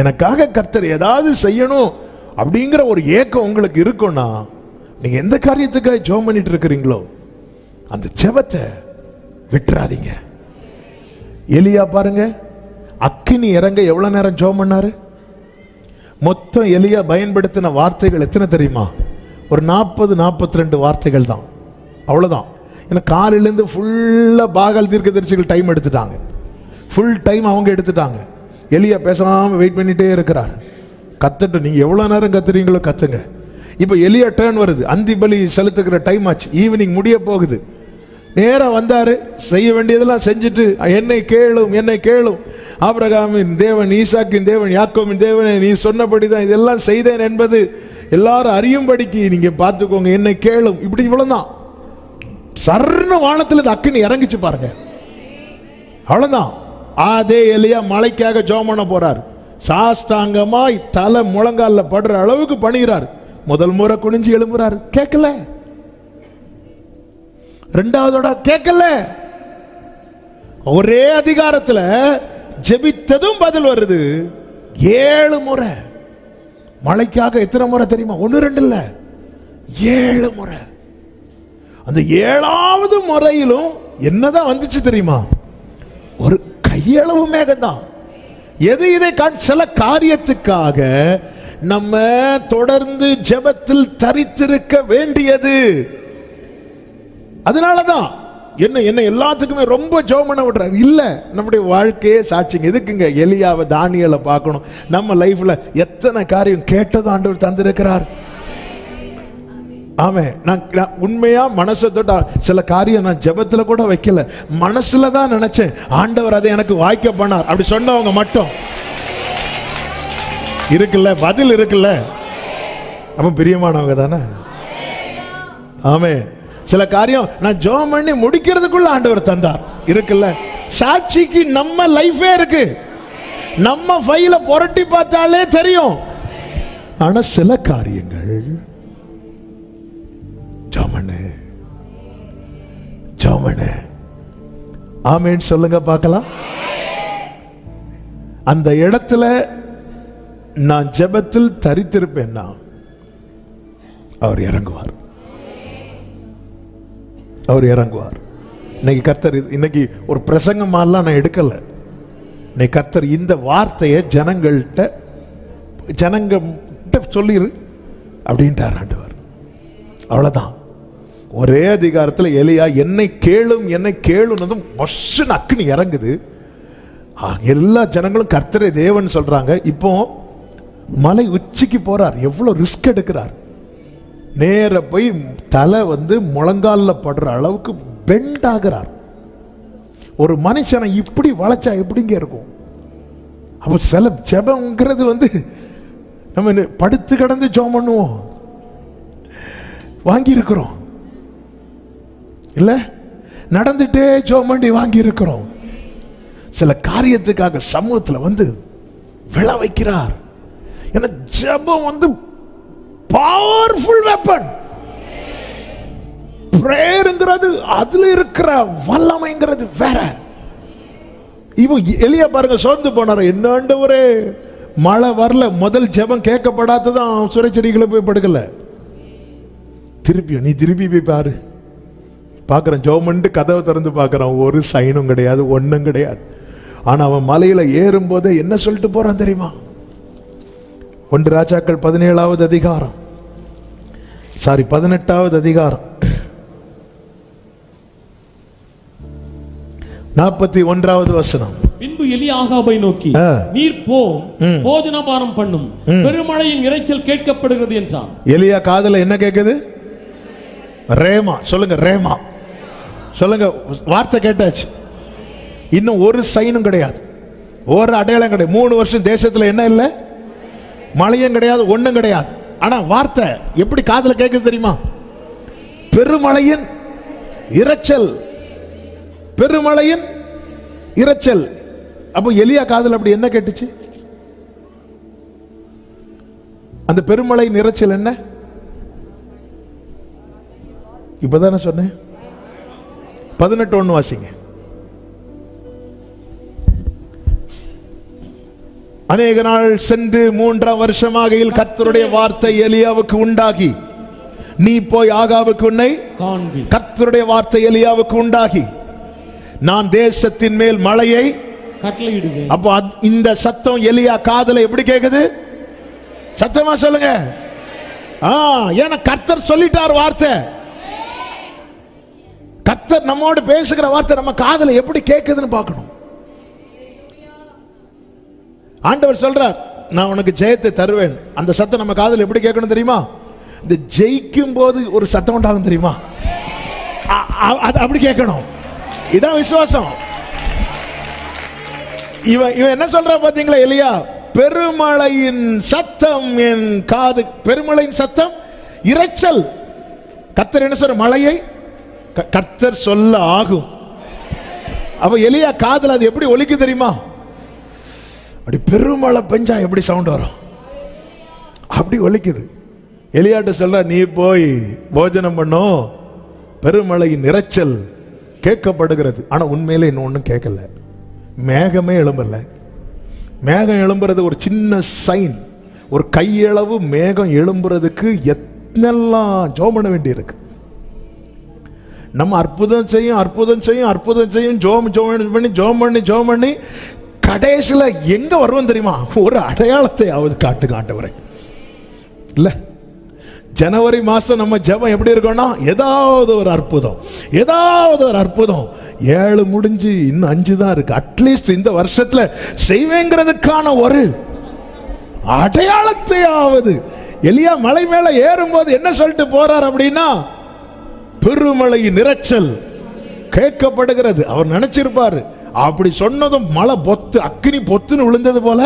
எனக்காக கர்த்தர் ஏதாவது செய்யணும் அப்படிங்கிற ஒரு ஏக்கம் உங்களுக்கு இருக்கும்னா, நீங்க எந்த காரியத்துக்காக ஜெபம் பண்ணிட்டு இருக்கிறீங்களோ அந்த ஜெபத்தை விட்டுறாதீங்க. எலியா பாருங்க, அக்கினி இறங்க எவ்வளவு நேரம் ஜெபம் பண்ணாரு? மொத்தம் எலியா பயன்படுத்தின வார்த்தைகள் எத்தனை தெரியுமா? ஒரு 40-42 வார்த்தைகள் தான், அவ்வளவுதான். ஏன்னா காலையிலேருந்து ஃபுல்லாக பாகால் தீர்க்கதரிசிகள் டைம் எடுத்துட்டாங்க, ஃபுல் டைம் அவங்க எடுத்துட்டாங்க. எலியா பேசாமல் வெயிட் பண்ணிட்டே இருக்கிறார். கத்துட்டு, நீங்கள் எவ்வளோ நேரம் கத்துறீங்களோ கத்துங்க. இப்போ எலியா டேர்ன் வருது, அந்தி பலி செலுத்துக்கிற டைம் ஆச்சு, ஈவினிங் முடிய போகுது. நேராக வந்தார், செய்ய வேண்டியதெல்லாம் செஞ்சுட்டு, என்னை கேளும் என்னை கேளும், ஆபிரகாமின் தேவன், ஈசாக்கின் தேவன், யாக்கோபின் தேவன், நீ சொன்னபடி தான் இதெல்லாம் செய்தேன் என்பது எல்லாரும் அறியும்படிக்கு நீங்க பார்த்துக்கோங்க, என்னை கேளும். இப்படி இவ்வளவுதான். சர்ண வானத்தில் இந்த அக்கினி இறங்கிச்சு பாருங்க, அவ்வளவுதான். அதே எலியா மலைக்காக ஜெபம் பண்ண போறார். சாஸ்தாங்கமாய் தலை முழங்கால படுற அளவுக்கு பணிகிறார். முதல் முறை குனிஞ்சு எழும்புறார், கேட்கல. ரெண்டாவதோட கேட்கல. ஒரே அதிகாரத்தில் ஜெபித்ததும் பதில் வருது. 7 முறை. மலைக்காக எத்தனை முறை தெரியுமா? 1-2 இல்ல, 7 முறை. அந்த 7வது முறையிலும் என்னதான் வந்துச்சு தெரியுமா? ஒரு கையளவு மேகம்தான். எது இதை சில காரியத்துக்காக நம்ம தொடர்ந்து ஜெபத்தில் தரித்திருக்க வேண்டியது. அதனாலதான் என்ன எல்லாத்துக்குமே ரொம்ப ஜெபம் பண்ண விடுறாரு. இல்ல, நம்முடைய வாழ்க்கையே சாட்சிங்க. எதுக்குங்க எலியாவை தானியேலை பார்க்கணும்? நம்ம லைஃப்ல எத்தனை காரியம் கேட்டது ஆண்டவர் தந்திருக்கிறார். ஆமே, நான் உண்மையா மனசை தொட்ட சில காரியம் நான் ஜெபத்துல கூட வைக்கல, மனசுல தான் நினைச்சேன். ஆண்டவர் அதை எனக்கு வாய்க்க பண்ணார். அப்படி சொன்னவங்க மட்டும் இருக்குல்ல, பதில் இருக்குல்ல, அப்ப பிரியமானவங்க தானே. ஆமே, சில காரியம் நான் ஜெபம் பண்ணி முடிக்கிறதுக்குள்ள ஆண்டவர் தந்தார். இருக்குல்ல, சாட்சிக்கு நம்ம லைஃபே இருக்கு. நம்ம ஃபைல புரட்டி பார்த்தாலே தெரியும். ஆனா சில காரியங்கள் ஜெபம் ஆமென் சொல்லுங்க பார்க்கலாம். அந்த இடத்துல நான் ஜெபத்தில் தரித்திருப்பேன்னா அவர் இறங்குவார். அவர் இறங்குவார். இன்னைக்கு கர்த்தர், இன்னைக்கு ஒரு பிரசங்கம் மாதிரிலாம் நான் எடுக்கல. இன்னைக்கு கர்த்தர் இந்த வார்த்தையை ஜனங்கள்கிட்ட சொல்லிரு அப்படின்ட்டார் ஆண்டவர். அவ்வளவுதான். ஒரே அதிகாரத்தில் எலியா என்னை கேளும் என்னை கேளும் அக்கினி இறங்குது. எல்லா ஜனங்களும் கர்த்தரே தேவன் சொல்றாங்க. இப்போ மலை உச்சிக்கு போறார். எவ்வளவு ரிஸ்க் எடுக்கிறார். நேர போய் தலை முழங்கால படுற அளவுக்கு பெண்ட் ஆகிறார். ஒரு மனுஷனை இப்படி வளைச்சா எப்படிங்க இருக்கும்? அப்போ சில ஜெபம்ங்கிறது நம்ம படுத்து கிடந்து ஜெபம் பண்ணுவோம், வாங்கி இருக்கிறோம் இல்ல, நடந்துட்டே ஜெபம் பண்ணி வாங்கி இருக்கிறோம். சில காரியத்துக்காக சமூகத்தில் விழ வைக்கிறார். ஏன்னா ஜெபம் பவர்ஃபுல் வெப்பன். பிரேயர்ங்கிறது அதுல இருக்கிற வல்லமைங்கிறது வேற. இவ எலியா பாருங்க, சோர்ந்து போனார். என்னண்டவரே, மழை வரல, முதல் ஜெபம் கேட்கப்படாததான் சுரை செடிகளை போய் படுக்கல. நீ திருப்பி போய் பாரு. பார்க்குறான், ஜோமண்டு கதவை திறந்து பார்க்குறான், ஒரு சைனும் கிடையாது, ஒன்றும் கிடையாது. ஆனால் அவன் மலையில் ஏறும்போதே என்ன சொல்லிட்டு போறான் தெரியுமா? 1 ராஜாக்கள் 17வது அதிகாரம், 18வது அதிகாரம் 41வது வசனம். பின்பு எலியா ஆகாபை நோக்கி, நீர் போஜனபானம் பண்ணும், பெருமழையின் இரைச்சல் கேட்கப்படுகிறது என்றான். எலியா காதுல என்ன கேட்குது? ரேமா. சொல்லுங்க, ரேமா சொல்லுங்க. வார்த்தை கேட்டாச்சு. இன்னும் ஒரு சைனும் கிடையாது, ஒரு அடையாளம் கிடையாது. 3 வருஷம் தேசத்துல என்ன இல்லை? மழையும் கிடையாது, ஒண்ணும் கிடையாது. ஆனா வார்த்தை எப்படி காதுல கேட்குது தெரியுமா? பெருமழையின் இரைச்சல், பெருமழையின் இரைச்சல். அப்போ எலியா காதுல அப்படி என்ன கேட்டுச்சு? அந்த பெருமழையின் இரைச்சல் என்ன? இப்பதானே சொன்னேன். 18:1 வாசிங்க. அநேக நாள் சென்று 3ஆம் வருஷமாகையில் கர்த்தருடைய வார்த்தை எலியாவுக்கு உண்டாகி, நீ போய் ஆகாபுக்கு உன்னை காண்பி. கர்த்தருடைய வார்த்தை எலியாவுக்கு உண்டாகி, நான் தேசத்தின் மேல் மழையை கட்டளையிடுவேன். அப்போ இந்த சத்தம் எலியா காதுல எப்படி கேக்குது? சத்தமா சொல்லுங்க. ஏன்னா கர்த்தர் சொல்லிட்டார் வார்த்தை. கர்த்தர் நம்மோடு பேசுகிற வார்த்தை நம்ம காதுல எப்படி கேக்குதுன்னு பார்க்கணும். ஆண்டவர் சொல்றார், நான் உனக்கு ஜெயத்தை தருவேன். அந்த சத்தம் நம்ம காதுல எப்படி கேட்கணும் தெரியுமா? இந்த ஜெயிக்கும் போது ஒரு சத்தம் உண்டாகும் தெரியுமா? அது அப்படி கேட்கணும். இதான் விசுவாசம். இவன் என்ன சொல்ற பாத்தீங்களா? எலியா, பெருமழையின் சத்தம் என் காது. பெருமழையின் சத்தம், இரைச்சல். கர்த்தர் என்ன சொல்ற? மழையை கர்த்தர் சொல்ல ஆகும். அப்ப எலியா காதுல அது எப்படி ஒலிக்கு தெரியுமா? அப்படி பெருமழை பெஞ்சா எப்படி சவுண்ட் வரும், அப்படி ஒலிக்குது. எலியாட்ட சொல்ற, நீ போய் போஜனம் பண்ணும், பெருமழையின் இரைச்சல் கேட்கப்படுகிறது. ஆனா உண்மையில இன்னும் ஒன்றும் கேட்கல. மேகமே எழும்பல. மேகம் எழும்புறது ஒரு சின்ன சைன். ஒரு கையளவு மேகம் எழும்புறதுக்கு எத்தனெல்லாம் ஜோம் பண்ண வேண்டி இருக்கு. நம்ம அற்புதம் செய்யும் அற்புதம் செய்யும் அற்புதம் செய்யும் ஜோம் பண்ணி கடைசியில எங்க வருவோம் தெரியுமா? ஒரு அடையாளத்தை ஆவது காட்டுவரை இல்ல. ஜனவரி மாசம் நம்ம ஜெபம் எப்படி இருக்கோம்னா, ஏதாவது ஒரு அற்புதம், ஏதாவது ஒரு அற்புதம். 7 முடிஞ்சு இன்னும் 5 தான் இருக்கு. அட்லீஸ்ட் இந்த வருஷத்துல செய்வேங்கிறதுக்கான ஒரு அடையாளத்தையாவது. எலியா மலை மேல ஏறும்போது என்ன சொல்லிட்டு போறார் அப்படின்னா, பெருமழையின் இரைச்சல் கேட்கப்படுகிறது. அவர் நினைச்சிருப்பாரு, அப்படி சொன்னதும் மழை பொத்து அக்கினி பொத்துன்னு விழுந்தது போல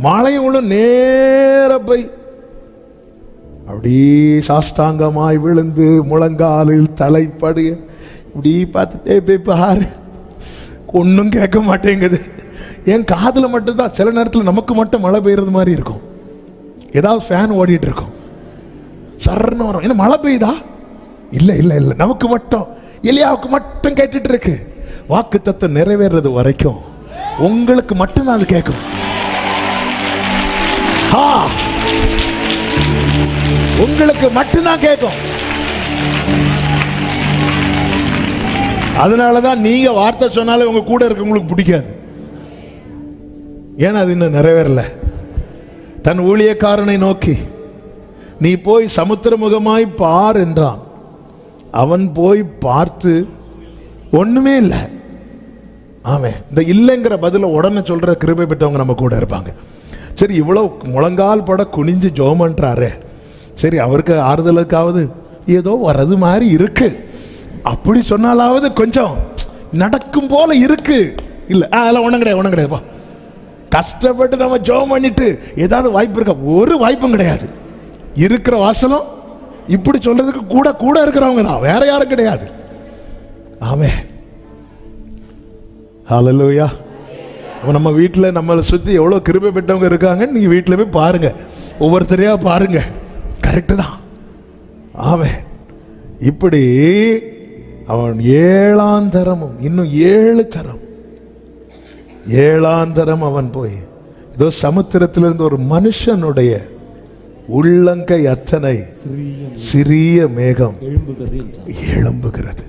மழையும் விழும். நேர போய் அப்படி சாஷ்டாங்கமாய் விழுந்து முழங்காலில் தலைப்படு இப்படி பார்த்துட்டே போய் பாரு. ஒன்றும் கேட்க மாட்டேங்குது. என் காதில் மட்டும்தான் சில நேரத்தில் நமக்கு மட்டும் மழை பெய்யறது மாதிரி இருக்கும். ஏதாவது ஃபேன் ஓடிட்டு இருக்கும், சர்ன்னு வரும். ஏன்னா மழை பெய்யுதா? இல்லை இல்லை இல்லை, நமக்கு மட்டும், எலியாவுக்கு மட்டும் கேட்டுட்டு இருக்கு. வாக்கு தத்துவம் நிறைவேறது வரைக்கும் உங்களுக்கு மட்டும்தான் அது கேட்கும். உங்களுக்கு மட்டும்தான் கேட்கும். அதனாலதான் நீங்க வார்த்தை சொன்னாலே உங்க கூட இருக்கவங்களுக்கு பிடிக்காது. ஏன்னா அது இன்னும் நிறைவேறல. தன் ஊழியக்காரனை நோக்கி, நீ போய் சமுத்திரமுகமாய் பார் என்றான். அவன் போய் பார்த்து ஒண்ணுமே இல்லை. ஆமே, இந்த இல்லைங்கிற பதில உடனே சொல்ற கிருபை பெற்றவங்க நம்ம கூட இருப்பாங்க. சரி, இவ்வளவு முழங்கால் பட குனிஞ்சு ஜெபம் பண்றாரு, சரி அவருக்கு ஆறுதலுக்காவது ஏதோ வர்றது மாதிரி இருக்கு, அப்படி சொன்னாலாவது கொஞ்சம் நடக்கும் போல இருக்கு. இல்லை அதெல்லாம் ஒன்றும் கிடையாது, ஒன்றும் கிடையாதுப்பா. கஷ்டப்பட்டு நம்ம ஜெபம் பண்ணிட்டு ஏதாவது வாய்ப்பு இருக்கா? ஒரு வாய்ப்பும் கிடையாது. இருக்கிற வாசலும் இப்படி சொல்றதுக்கு கூட கூட இருக்கிறவங்க தான், வேற யாரும் கிடையாது. ஆமென், ஹல்லேலூயா. நம்ம வீட்டில் நம்மளை சுற்றி எவ்வளோ கிருபை பெற்றவங்க இருக்காங்க. நீங்கள் வீட்டில் போய் பாருங்க, ஒவ்வொருத்தரையா பாருங்க. கரெக்டு தான். அவன் இப்படி அவன் 7ஆம் தரமும் இன்னும் 7 தரம் 7ஆம் தரம் அவன் போய் ஏதோ சமுத்திரத்திலிருந்து ஒரு மனுஷனுடைய உள்ளங்கை அத்தனை சிறிய மேகம் எழும்புகிறது.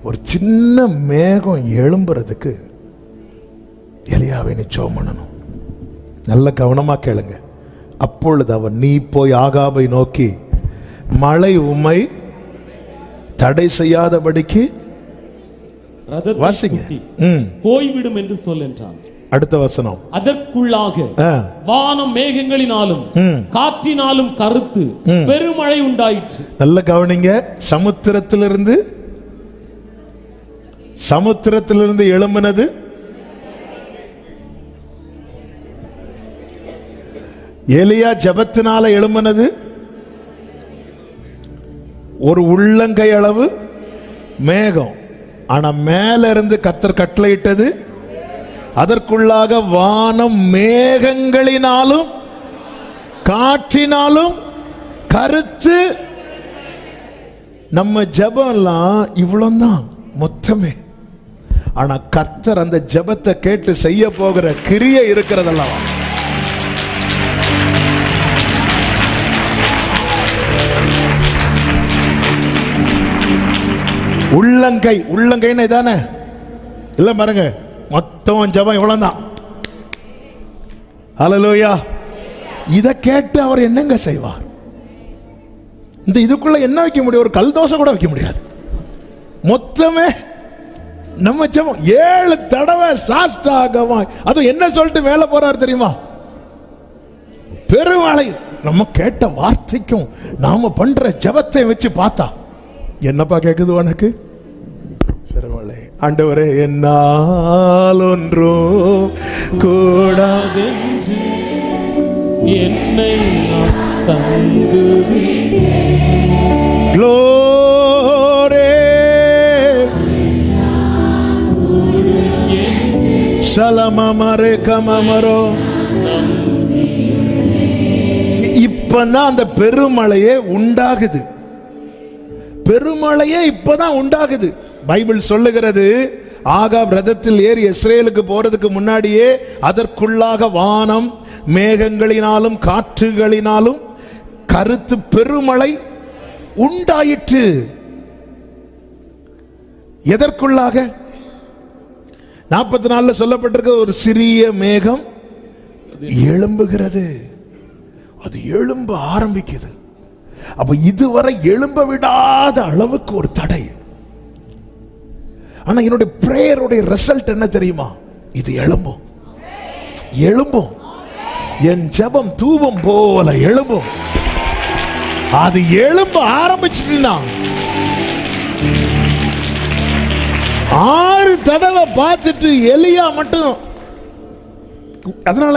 ஒரு சின்ன மேகம் எழும்புறதுக்கு எலியாவை நீ ஜெபம் பண்ணணும். நல்ல கவனமா கேளுங்க. அப்பொழுது அவன், நீ போய் ஆகாபை நோக்கி, மழை உம்மை தடை செய்யாதபடிக்கு வாசிங்க, போய்விடும் என்று சொல் என்றான். அடுத்த வசனம், அதற்குள்ளாக வானம் மேகங்களினாலும் காற்றினாலும் கருத்து பெருமழை உண்டாயிற்று. நல்ல கவனிங்க. சமுத்திரத்திலிருந்து எழும்பினது எலியா ஜெபத்தினால எழும்பினது ஒரு உள்ளங்கை அளவு மேகம். ஆனா மேல இருந்து கர்த்தர் கட்டளையிட்டது, அதற்குள்ளாக வானம் மேகங்களினாலும் காற்றினாலும் கருத்து. நம்ம ஜெபம் எல்லாம் இவ்வளவுதான் மொத்தமே. ஆனா கர்த்தர் அந்த ஜெபத்தை கேட்டு செய்ய போகிற கிரியை இருக்கிறதெல்லாம். உள்ளங்கைன்னு தானே இல்ல பாருங்க, மொத்தம் ஜெபம் இவ்வளவுதான். ஹல்லேலூயா. இதை கேட்டு அவர் என்னங்க செய்வார்? இந்த இதுக்குள்ள என்ன வைக்க முடியும்? ஒரு கல் தோசை கூட வைக்க முடியாது. மொத்தமே நம்ம ஜெபம் 7 தடவை சாஷ்டாங்கமாய். அது என்ன சொல்லிட்டு மேல போறாரு தெரியுமா? பெருமழை. நம்ம கேட்ட வார்த்தைக்கும் நாம பண்ற ஜெபத்தை வச்சு பார்த்தா என்னப்பா கேக்குது உனக்கு? பெருமழை. ஆண்டவரே, என்னால் ஒன்றும் கூடாதென்று என்னை தந்து க்ளோரே சலமமரே கமமரோ. இப்பதான் அந்த பெருமழையே உண்டாகுது. பெருமழையே இப்பதான் உண்டாகுது. பைபிள் சொல்லுகிறது, ஆகாப் ரதத்தில் ஏறி இஸ்ரேலுக்கு போறதுக்கு முன்னாடியே அதற்குள்ளாக வானம் மேகங்களினாலும் காற்றுகளினாலும் கருத்து பெருமழை உண்டாயிற்று. எதற்குள்ளாக? 44 சொல்லப்பட்டிருக்க ஒரு சிறிய மேகம் எழும்புகிறது. அது எழும்ப ஆரம்பிக்குது. அப்ப இதுவரை எழும்ப விடாத அளவுக்கு ஒரு தடை. ஆனா என்னுடைய பிரேயருடைய ரிசல்ட் என்ன தெரியுமா? இது எழும்பும். என் ஜெபம் தூபம் போல எழும்பும். அது எழும்ப ஆரம்பிச்சுட்டுனா 6 தடவை பார்த்துட்டு எலியா மட்டும். அதனால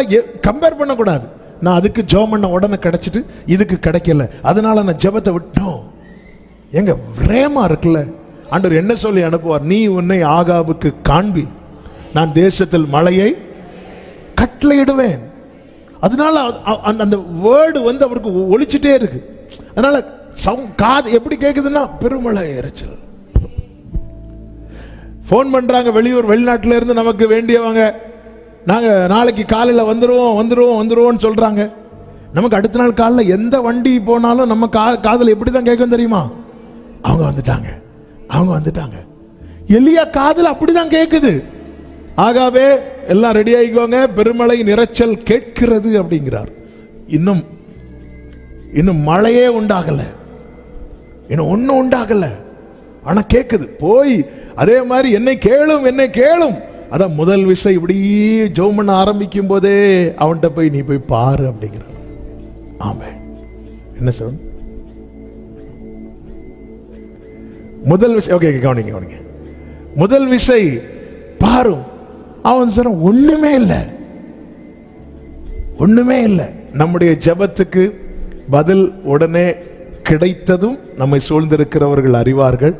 கம்பேர் பண்ணக்கூடாது. நான் அதுக்கு ஜெபம் பண்ண உடனே கிடைச்சிட்டு இதுக்கு கிடைக்கல, அதனால நான் ஜெபத்தை விட்டோம். எங்க பிரேமா இருக்குல்ல, ஆண்டவர் என்ன சொல்லி அனுப்புவார்? நீ உன்னை ஆகாபுக்கு காண்பி, நான் தேசத்தில் மழையை கட்டளையிடுவேன். அதனால அந்த வேர்டு வந்து அவருக்கு ஒலிச்சுட்டே இருக்கு. அதனால காது எப்படி கேக்குதுன்னா பெருமழை இறைச்சல். போன் பண்றாங்க வெளிநாட்டில இருந்து நமக்கு வேண்டியவங்க, நாங்க நாளைக்கு காலையில் வந்துருவோம் சொல்றாங்க. நமக்கு அடுத்த நாள் காலையில் எந்த வண்டி போனாலும் நம்ம காதல் எப்படி தான் கேட்கும் தெரியுமா? அவங்க வந்துட்டாங்க. எலியா காதல் அப்படிதான் கேட்குது. ஆகாவே எல்லாம் ரெடி ஆகிக்கோங்க, பெருமழை இரைச்சல் கேட்கிறது அப்படிங்கிறார். இன்னும் மழையே உண்டாகல, இன்னும் ஒன்னும் உண்டாகல, ஆனா கேட்குது. போய் அதே மாதிரி என்னை கேளும். அதான் முதல் விசை இப்படி ஜெபம் பண்ண ஆரம்பிக்கும் போதே அவன்கிட்ட போய் நீ போய் பாரு அப்படிங்கிறார். ஆமே. என்ன சொல்ல முதல் விசை? ஓகே, கவனிங்க. முதல் விசை பாரும். அவன் சொல்ற ஒண்ணுமே இல்லை. நம்முடைய ஜெபத்துக்கு பதில் உடனே கிடைத்ததும் நம்மை சூழ்ந்திருக்கிறவர்கள் அறிவார்கள்,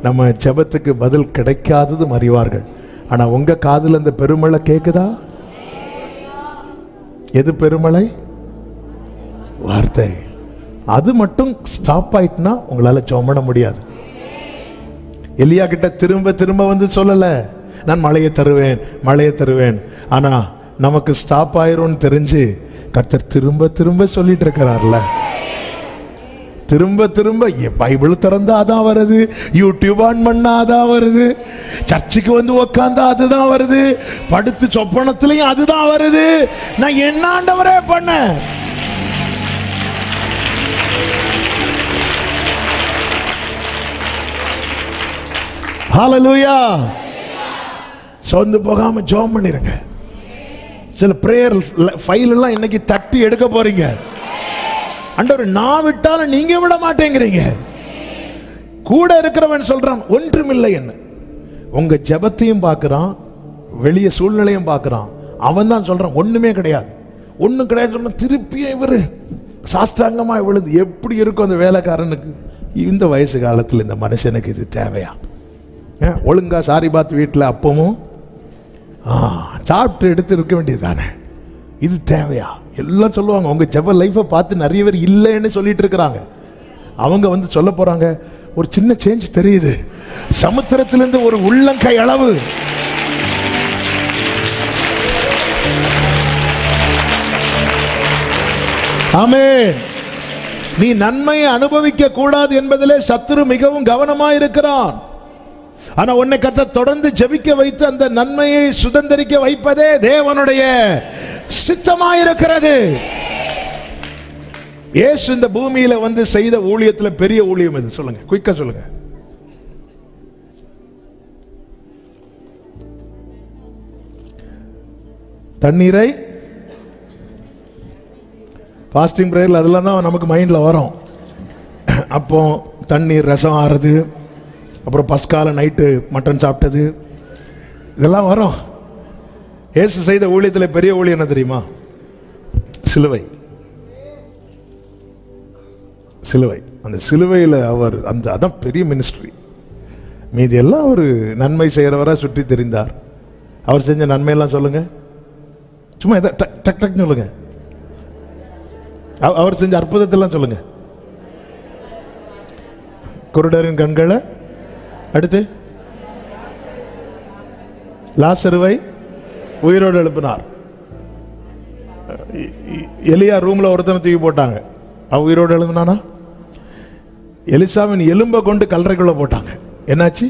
நம்ம ஜெபத்துக்கு பதில் கிடைக்காததும் அறிவார்கள். ஆனா உங்க காதுல அந்த பெருமழை கேக்குதா? எது பெருமழை? வார்த்தை. அது மட்டும் ஸ்டாப் ஆயிட்டுனா உங்களால ஜெபம் பண்ண முடியாது. எலியா கிட்ட திரும்ப திரும்ப வந்து சொல்லல, நான் மழையை தருவேன் மழையை தருவேன். ஆனா நமக்கு ஸ்டாப் ஆயிரும்னு தெரிஞ்சு கர்த்தர் திரும்ப திரும்ப சொல்லிட்டு இருக்கிறார்ல. திரும்ப திரும்ப பைபிள் திறந்தா அதான் வருது, யூடியூப் ஆன் பண்ணா அதான் வருது, சர்ச்சுக்கு வந்து உக்காந்தா அதுதான் வருது, படுத்து சொப்பனத்திலையும் அதுதான் வருது. நான் என்ன ஆண்டவரே பண்ண? ஹல்லேலூயா. சொந்து போகாம ஜெபம் பண்ணிருங்க. சில பிரேயர் ஃபைல் எல்லாம் இன்னைக்கு தட்டி எடுக்க போறீங்க. ஆண்டவர் நான் விட்டாலும் நீங்க விட மாட்டேங்கிறீங்க. கூட இருக்கிறவன் சொல்றான் ஒன்றுமில்லை என்ன. உங்க ஜெபத்தையும் பார்க்கறான், வெளிய சூழ்நிலையும் பார்க்கறான். அவன் தான் சொல்றான் ஒண்ணுமே கிடையாது, ஒண்ணும் கிடையாது சொன்னா திருப்பியும் இவரு சாஸ்தாங்கமா விழுது. எப்படி இருக்கும் அந்த வேலைக்காரனுக்கு? இந்த வயசு காலத்தில் இந்த மனுஷனுக்கு இது தேவையா? ஒழுங்கா சாரி பாத் வீட்டில் அப்பமும் சாப்பிட்டு எடுத்து இருக்க வேண்டியது தானே, இது தேவையா? எல்லாம் சொல்லுவாங்க. உங்க ஜெப லைஃபை பார்த்து நிறைய பேர் இல்லைன்னு சொல்லிட்டு இருக்கிறாங்க. அவங்க வந்து சொல்ல போறாங்க, ஒரு சின்ன சேஞ்ச் தெரியுது, சமுத்திரத்திலிருந்து ஒரு உள்ளங்கை அளவு. ஆமென். நீ நன்மையை அனுபவிக்க கூடாது என்பதிலே சத்துரு மிகவும் கவனமாயிருக்கிறான். ஆனா உன்னை கர்த்தர் தொடர்ந்து ஜெபிக்க வைத்து அந்த நன்மையை சுதந்தரிக்க வைப்பதே தேவனுடைய சித்தமாயிருக்கிறது. இயேசு இந்த பூமியில வந்து செய்த ஊழியத்துல பெரிய ஊழியம் எது சொல்லுங்க, குயிக்கா சொல்லுங்க. தண்ணீரை ஃபாஸ்டிங் பிரேயர்ல அதெல்லாம் தான் நமக்கு மைண்ட்ல வரும். அப்போ தண்ணீர் ரசம் ஆறுது, அப்புறம் பஸ்கால நைட்டு மட்டன் சாப்பிட்டது, இதெல்லாம் வரும். இயேசு செய்த ஊழியத்தில் பெரிய ஊழியம் என்ன தெரியுமா? சிலுவை. சிலுவை. அந்த சிலுவையில் அவர் அதான் பெரிய மினிஸ்ட்ரி. மீதி எல்லாம் ஒரு நன்மை செய்கிறவராக சுற்றி தெரிந்தார். அவர் செஞ்ச நன்மையெல்லாம் சொல்லுங்க, சும்மா எதை டக் டக் சொல்லுங்க. அவர் செஞ்ச அற்புதத்தெல்லாம் சொல்லுங்க. குருடரின் கண்களை, அடுத்து லாசருவை உயிரோடு எழுப்பினார். எலியா ரூம்ல ஒருத்தனை தூக்கி போட்டாங்க, அவன் உயிரோடு எழுப்பினானா? எலிசாவின் எலும்பை கொண்டு கல்லறைக்குள்ள போட்டாங்க, என்னாச்சு?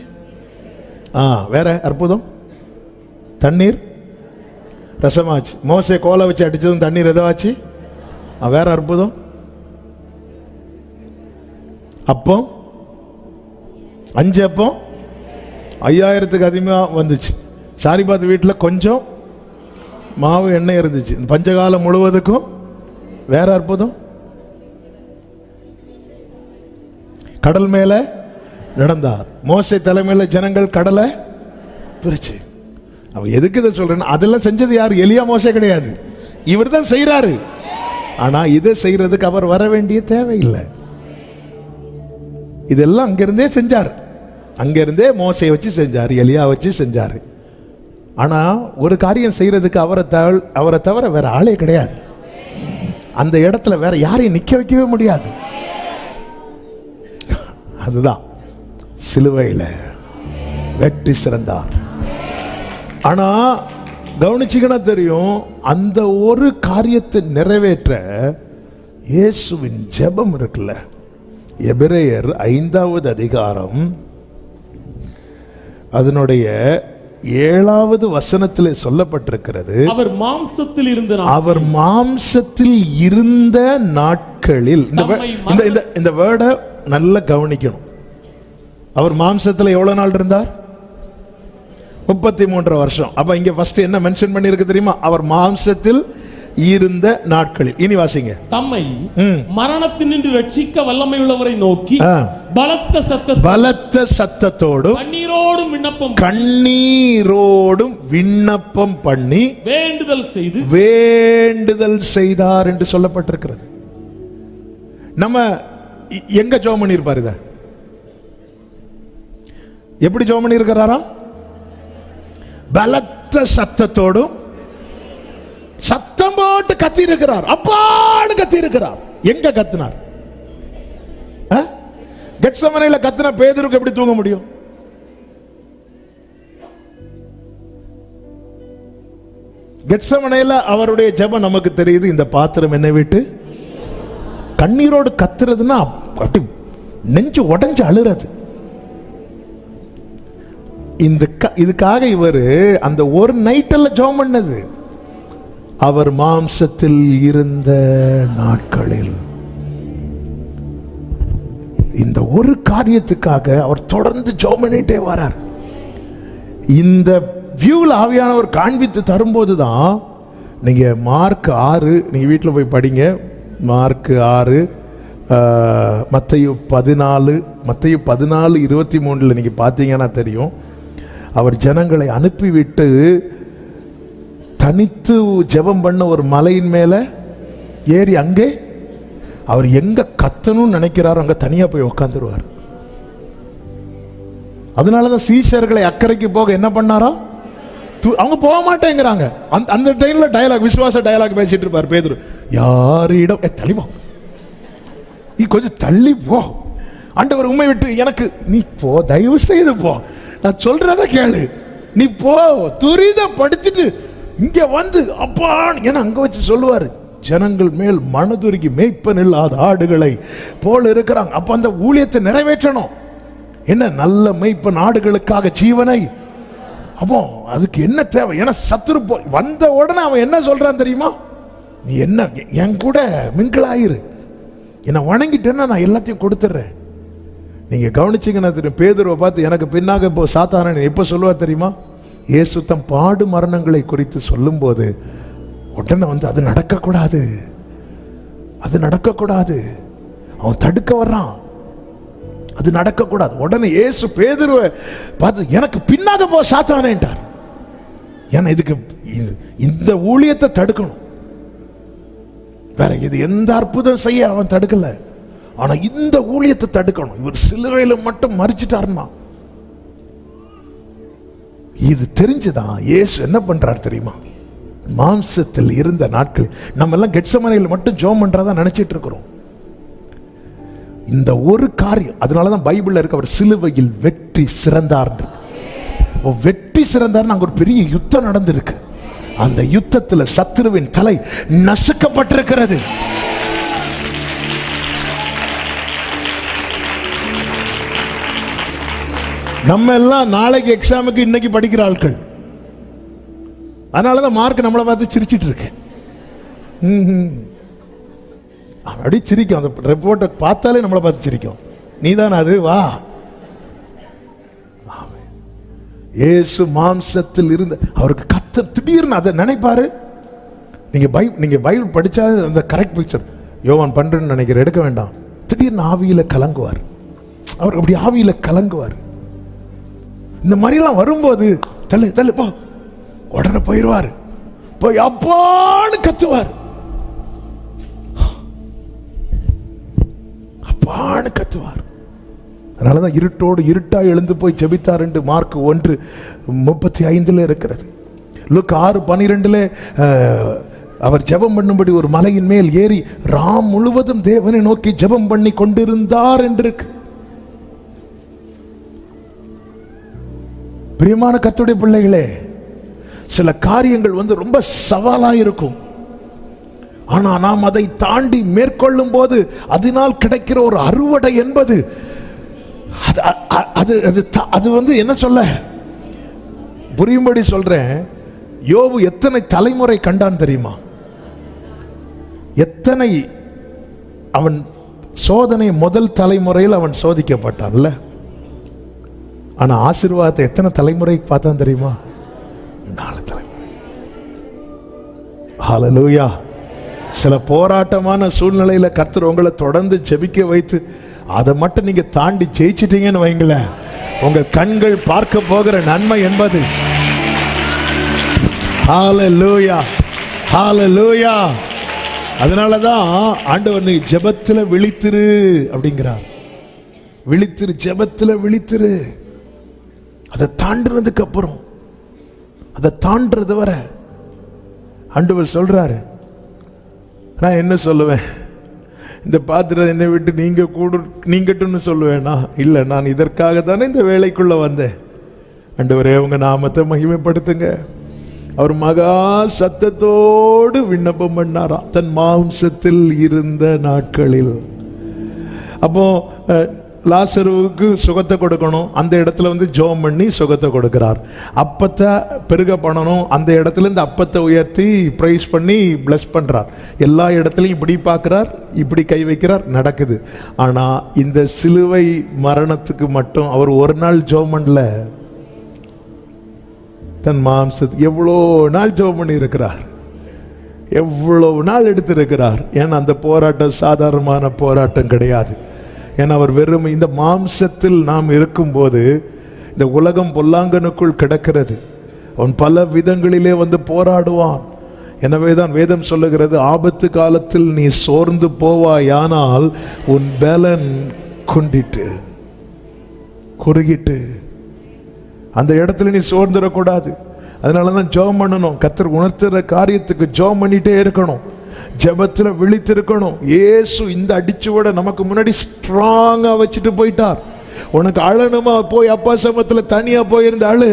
வேற அற்புதம், தண்ணீர் ரசமாச்சு. மோசே கோலை வச்சு அடிச்சதும் தண்ணீர் எதாச்சு? வேற அற்புதம். அப்போ 5 அப்போ 5000க்கு அதிகமாக வந்துச்சு. சாரிபாத் வீட்டில் கொஞ்சம் மாவு எண்ணெய் இருந்துச்சு. பஞ்சகாலம் முழுவதுக்கும் வேற அற்புதம். கடல் மேல நடந்தார். மோசே தலைமையில் ஜனங்கள் கடலை பிரிச்சு. அவ எதுக்கு இதை சொல்றேன்னா, அதெல்லாம் செஞ்சது யாரு? எலியா மோசே கிடையாது, இவர் தான் செய்யறாரு. ஆனா இதை செய்யறதுக்கு அவர் வர வேண்டிய தேவையில்லை. இதெல்லாம் அங்கிருந்தே செஞ்சார். அங்கிருந்தே மோசையை வச்சு செஞ்சார், எலியா வச்சு செஞ்சார். ஆனா ஒரு காரியம் செய்யறதுக்கு அவரை தவிர வேற ஆளே கிடையாது. அந்த இடத்துல வேற யாரையும் நிக்க வைக்கவே முடியாது. அதுதான் சிலுவையில் வெற்றி சிறந்தார். ஆனா கவனிச்சிக்கனா தெரியும், அந்த ஒரு காரியத்தை நிறைவேற்ற இயேசுவின் ஜெபம் இருக்குல்ல. எபிரேயர் 5வது அதிகாரம் அதனுடைய 7வது வசனத்திலே சொல்லப்பட்டிருக்கிறது, அவர் மாம்சத்தில் இருந்த நாட்களில். இந்த வேர்டை நல்லா கவனிக்கணும். அவர் மாம்சத்தில் எவ்வளவு நாள் இருந்தார்? 33 வருஷம். அப்ப இங்க ஃபர்ஸ்ட் என்ன மென்ஷன் பண்ணி இருக்கு தெரியுமா? அவர் மாம்சத்தில் இருந்த நாட்களில். இனி வாசிங்க. தம்மை மரணத்தினின்று ரட்சிக்க வல்லமை உள்ளவரை நோக்கி பலத்த சத்தத்தோடும் கண்ணீரோடும் விண்ணப்பம் பண்ணி வேண்டுதல் செய்தார் என்று சொல்லப்பட்டிருக்கிறது. நம்ம எங்க ஜெபம் பண்ணி இருப்பார்? இத எப்படி ஜெபம் பண்ணி இருக்கிறாரா? பலத்த சத்தத்தோடும் சத்தம் போட்டு கத்தி இருக்கிறார், அப்பாடு கத்தி இருக்கிறார். எங்க கத்தினார்? கெத்செமனேல கத்துன பேதுருக்கு எப்படி தூங்க முடியும்? கெத்செமனேல அவருடைய ஜெபம் நமக்கு தெரியுது. இந்த பாத்திரம் என்னை விட்டு, கண்ணீரோடு கத்துறதுன்னா அப்படி நெஞ்சு உடைஞ்சு அழுறது. இதுக்காக இவர் அந்த ஒரு நைட்ல ஜெபம் பண்ணது. அவர் மாம்சத்தில் இருந்த நாட்களில் இந்த ஒரு காரியத்துக்காக அவர் தொடர்ந்து ஜெபம் பண்ணிட்டே வரார். இந்த வியூவில் ஆவியானவர் காண்பித்து தரும்போது தான் நீங்க மார்க் 6 நீங்க வீட்டில் போய் படிங்க. மார்க் 6, மத்தேயு 14:23 நீங்க பார்த்தீங்கன்னா தெரியும். அவர் ஜனங்களை அனுப்பிவிட்டு தனித்து ஜெபம் பண்ண ஒரு மலையின் மேல ஏறி அங்கே அவர் எங்க கத்தணும்னு நினைக்கிறாரோ அங்க தனியா போய் உட்காந்துருவார். அதனாலதான் சீஷர்களை அக்கறைக்கு போக என்ன பண்ணாரோ, அவங்க போக மாட்டேங்கிறாங்க. அந்த டைம்ல டயலாக், விசுவாச டயலாக் பேசிட்டு இருப்பார் பேதுரு. யாரிடம் தள்ளிப்போ, நீ கொஞ்சம் தள்ளி போ, ஆண்டவர் உண்மை விட்டு எனக்கு நீ போ, தயவு செய்து போ, நான் சொல்றத கேளு, நீ போ, துரிதப்படுத்திட்டு இங்க வந்து அப்பா. ஏன்னா அங்க வச்சு சொல்லுவாரு, ஜனங்கள் மேல் மனதுருகி மேய்ப்பன் இல்லாத ஆடுகளை போல இருக்கிறாங்க. அப்ப அந்த ஊழியத்தை நிறைவேற்றணும். என்ன நல்ல மேய்ப்பன் ஆடுகளுக்காக ஜீவனை. அப்போ அதுக்கு என்ன தேவை? ஏன்னா சத்துரு வந்த உடனே அவன் என்ன சொல்றான் தெரியுமா? நீ என்ன என் கூட மிங்கிளாயிரு, என்னை வணங்கிட்டேன்னா நான் எல்லாத்தையும் கொடுத்துட்றேன். நீங்க கவனிச்சீங்கன்னா தெரியும், பேதுருவை பார்த்து எனக்கு பின்னாக இப்போ சாத்தானன் எப்போ சொல்லுவார் தெரியுமா? இயேசு தம் பாடு மரணங்களை குறித்து சொல்லும் போது உடனே வந்து அது நடக்கக்கூடாது, அது நடக்கக்கூடாது, அவன் தடுக்க வர்றான், அது நடக்கக்கூடாது. உடனே இயேசு பேதுருவை பார்த்து எனக்கு பின்னாக போ சாத்தானேன்ட்டார். ஏன்னா இதுக்கு இந்த ஊழியத்தை தடுக்கணும். வேற இது எந்த அற்புதம் செய்ய அவன் தடுக்கல, ஆனா இந்த ஊழியத்தை தடுக்கணும். இவர் சிலுவையில மட்டும் மறிச்சிட்டாருன்னா இது தெரிஞ்சுதான் இயேசு என்ன பண்றார் தெரியுமா? மாம்சத்தில் இருந்த நாட்கள் நம்ம எல்லாம் கெத்செமனேல மட்டும் ஜெபம் பண்றதா நினைச்சிட்டு இருக்கிறோம். இந்த ஒரு காரியம், அதனாலதான் பைபிள்ல இருக்க அவர் சிலுவையில் வெற்றி சிறந்தார். வெற்றி சிறந்தார். அங்க ஒரு பெரிய யுத்தம் நடந்திருக்கு. அந்த யுத்தத்தில் சத்துருவின் தலை நசுக்கப்பட்டிருக்கிறது. நம்ம எல்லாம் நாளைக்கு எக்ஸாமுக்கு இன்னைக்கு படிக்கிற ஆட்கள். அதனாலதான் மார்க் நம்மளை பார்த்து சிரிச்சிட்டு இருக்கு. அப்படி சிரிக்கும், அந்த ரிப்போர்ட்டை பார்த்தாலே நம்மளை பார்த்து சிரிக்கும். நீதான் அது, வா. இயேசு மாம்சத்தில் இருந்து அவருக்கு கத்த திடீர்னு அதை நினைப்பாரு. நீங்க பைபிள் படிச்சா அந்த கரெக்ட் பிக்சர். யோவான் 12 நினைக்கிறேன், எடுக்க வேண்டாம். திடீர்னு ஆவியில கலங்குவார். அவர் அப்படி ஆவியில கலங்குவார். இந்த மாதிரிலாம் வரும்போது தள்ளு தள்ளு போ, உடனே போயிடுவார். போய் அப்பான்னு கத்துவார், அப்பான்னு கத்துவார். அதனாலதான் இருட்டோடு இருட்டா எழுந்து போய் ஜெபித்தார் என்று மார்க் 1:35 இருக்கிறது. லூக்கா 6:12 அவர் ஜெபம் பண்ணும்படி ஒரு மலையின் மேல் ஏறி ராம் முழுவதும் தேவனை நோக்கி ஜெபம் பண்ணி கொண்டிருந்தார் என்று இருக்கு. பிரியமான கர்த்தருடைய பிள்ளைகளே, சில காரியங்கள் ரொம்ப சவாலா இருக்கும். ஆனா நாம் அதை தாண்டி மேற்கொள்ளும் போது அதனால் கிடைக்கிற ஒரு அறுவடை என்பது அது என்ன சொல்ல, புரியும்படி சொல்றேன். யோபு எத்தனை தலைமுறை கண்டான் தெரியுமா? எத்தனை அவன் சோதனை முதல் தலைமுறையில் அவன் சோதிக்கப்பட்டான்ல. ஆனா ஆசீர்வாதத்தை எத்தனை தலைமுறை பார்த்தான் தெரியுமா? 4 தலைமுறை. ஹல்லேலூயா. சில போராட்டமான சூழ்நிலையில கர்த்தர் உங்களை தொடர்ந்து ஜெபிக்க வைத்து அதை மட்டும் நீங்க தாண்டி ஜெயிச்சிட்டீங்கன்னு வைங்களேன், உங்க கண்கள் பார்க்க போகிற நன்மை என்பது. ஹல்லேலூயா, ஹல்லேலூயா. அதனாலதான் ஆண்டவர் நீ ஜெபத்துல விழித்திரு அப்படிங்கிறார். விழித்திரு, ஜெபத்துல விழித்திரு. அதை தாண்டினதுக்கு அப்புறம், அதை தாண்டது வர ஆண்டவர் சொல்றாரு. நான் என்ன சொல்லுவேன், இந்த பாத்திரம் என்னை விட்டு நீங்கட்டும்னு சொல்லுவேனா? இல்லை, நான் இதற்காக தானே இந்த வேலைக்குள்ள வந்தேன். ஆண்டவரே, உங்க நாமத்தை மகிமைப்படுத்துங்க. அவர் மகா சத்தத்தோடு விண்ணப்பம் பண்ணாராம் தன் மாம்சத்தில் இருந்த நாட்களில். அப்போ லாசருவுக்கு சுகத்தை கொடுக்கணும், அந்த இடத்துல வந்து ஜெபம் பண்ணி சுகத்தை கொடுக்கிறார். அப்பத்தை பெருக பண்ணணும், அந்த இடத்துல இந்த அப்பத்தை உயர்த்தி ப்ரைஸ் பண்ணி பிளஸ் பண்றார். எல்லா இடத்துலையும் இப்படி பார்க்கிறார், இப்படி கை வைக்கிறார், நடக்குது. ஆனா இந்த சிலுவை மரணத்துக்கு மட்டும் அவர் ஒரு நாள் ஜெபம் பண்ணல. தன் மாம்சத்து எவ்வளோ நாள் ஜெபம் பண்ணி இருக்கிறார், எவ்வளவு நாள் எடுத்திருக்கிறார். ஏன்னா அந்த போராட்டம் சாதாரணமான போராட்டம் கிடையாது. ஏன்னா அவர் வெறும் இந்த மாம்சத்தில் நாம் இருக்கும்போது இந்த உலகம் பொல்லாங்கனுக்குள் கிடக்கிறது. அவன் பல விதங்களிலே வந்து போராடுவான். எனவே தான் வேதம் சொல்லுகிறது, ஆபத்து காலத்தில் நீ சோர்ந்து போவாயானால் உன் பலன் குறுகிட்டு அந்த இடத்துல நீ சோர்ந்துடக்கூடாது. அதனால தான் ஜெபம் பண்ணணும். கர்த்தர் உணர்த்துற காரியத்துக்கு ஜெபம் பண்ணிட்டே இருக்கணும், ஜெபத்தில் விழித்திருக்கணும். இயேசு இந்த அடிச்சுவட நமக்கு முன்னாடி ஸ்ட்ராங்கா வச்சுட்டு போயிட்டார். உனக்கு அழணுமா, போய் அப்பா சமத்துல தனியா போயிருந்த அழு.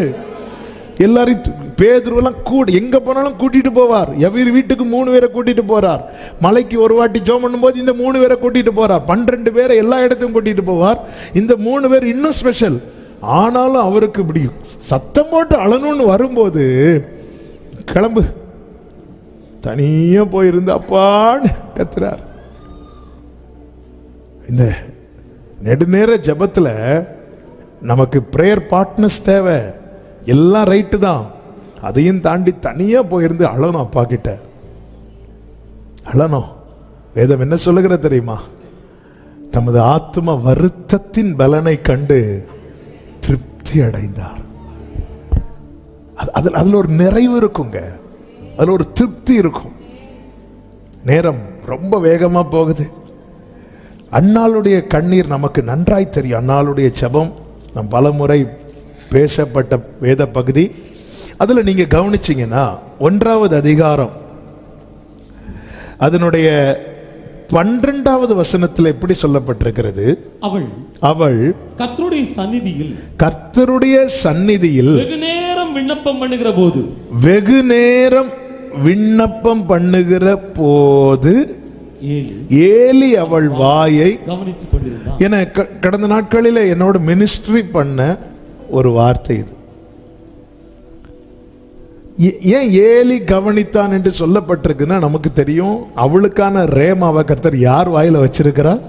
எல்லாரையும் பேதுருவெல்லாம் எங்க போனாலும் கூட்டிட்டு போவார். எவ்வளவு வீட்டுக்கு 3 பேரை கூட்டிட்டு போறார். மலைக்கு ஒரு வாட்டி ஜெபம் பண்ணும்போது இந்த 3 பேரை கூட்டிட்டு போறார். 12 பேரை எல்லா இடத்தையும் கூட்டிட்டு போவார். இந்த 3 பேர் இன்னும் ஸ்பெஷல். ஆனாலும் அவருக்கு இப்படி சத்தம் போட்டு அழணும்னு வரும்போது கிளம்பு, தனியா போயிருந்து அப்பான்னு கத்துறார். இந்த நெடுநேர ஜபத்துல நமக்கு பிரேயர் பார்ட்னர்ஸ் தேவை. எல்லாம் ரைட்டு தான், அதையும் தாண்டி தனியா போயிருந்து அழணும். அப்பா கிட்ட அழணும். வேதம் என்ன சொல்லுகிற தெரியுமா? தமது ஆத்ம வருத்தத்தின் பலனை கண்டு திருப்தி அடைந்தார். அதுல ஒரு நிறைவு இருக்குங்க, அதுல ஒரு திருப்தி இருக்கும். நேரம் ரொம்ப வேகமா போகுது. அன்னாளுடைய கண்ணீர் நமக்கு நன்றாய் தெரியும். அன்னாளுடைய ஜெபம் நம் பல முறை பேசப்பட்ட வேத பகுதி. அதுல நீங்க கவனிச்சீங்கன்னா 1வது அதிகாரம் அதனுடைய 12வது வசனத்தில் எப்படி சொல்லப்பட்டிருக்கிறது? அவள் கர்த்தருடைய சந்நிதியில் வெகு நேரம் விண்ணப்பம் பண்ணுகிற போது ஏலி அவள் வாயை கவனித்துக் கொண்டிருந்தார். என கடந்த நாட்களில் என்னோட மினிஸ்ட்ரி பண்ண ஒரு வார்த்தை இது. ஏன் ஏலி கவனித்தான் என்று சொல்லப்பட்டிருக்குன்னா, நமக்கு தெரியும் அவளுக்கான ரேமாவை கர்த்தர் யார் வாயில வச்சிருக்கிறார்?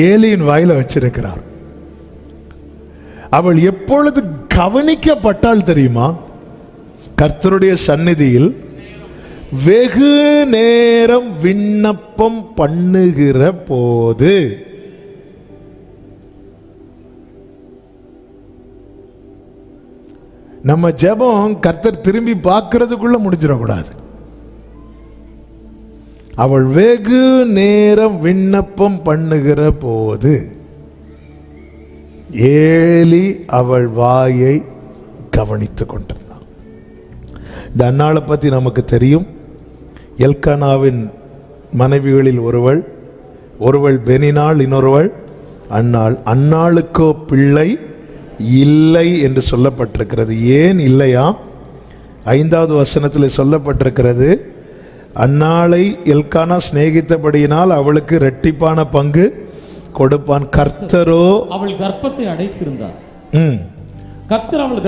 ஏலியின் வாயில வச்சிருக்கிறார். அவள் எப்பொழுது கவனிக்கப்பட்டால் தெரியுமா? கர்த்தருடைய சந்நிதியில் வெகு நேரம் விண்ணப்பம் பண்ணுகிற போது. நம்ம ஜெபம் கர்த்தர் திரும்பி பார்க்கிறதுக்குள்ள முடிஞ்சிடக்கூடாது. அவள் வெகு நேரம் விண்ணப்பம் பண்ணுகிற போது ஏலி அவள் வாயை கவனித்துக் கொண்டிருந்தான். இந்த அன்னாளை பற்றி நமக்கு தெரியும். எல்கானாவின் மனைவிகளில் ஒருவள் பெனினாள், இன்னொருவள் அன்னாள். அன்னாளுக்கோ பிள்ளை இல்லை என்று சொல்லப்பட்டிருக்கிறது. ஏன் இல்லையா? 5வது வசனத்தில் சொல்லப்பட்டிருக்கிறது, அன்னாளை எல்கானா சிநேகித்தபடியினால் அவளுக்கு இரட்டிப்பான பங்கு கொடுப்பான். கர்த்தரோ அவள் கர்ப்பத்தை அடைத்திருந்தார். கர்த்தர் அவள்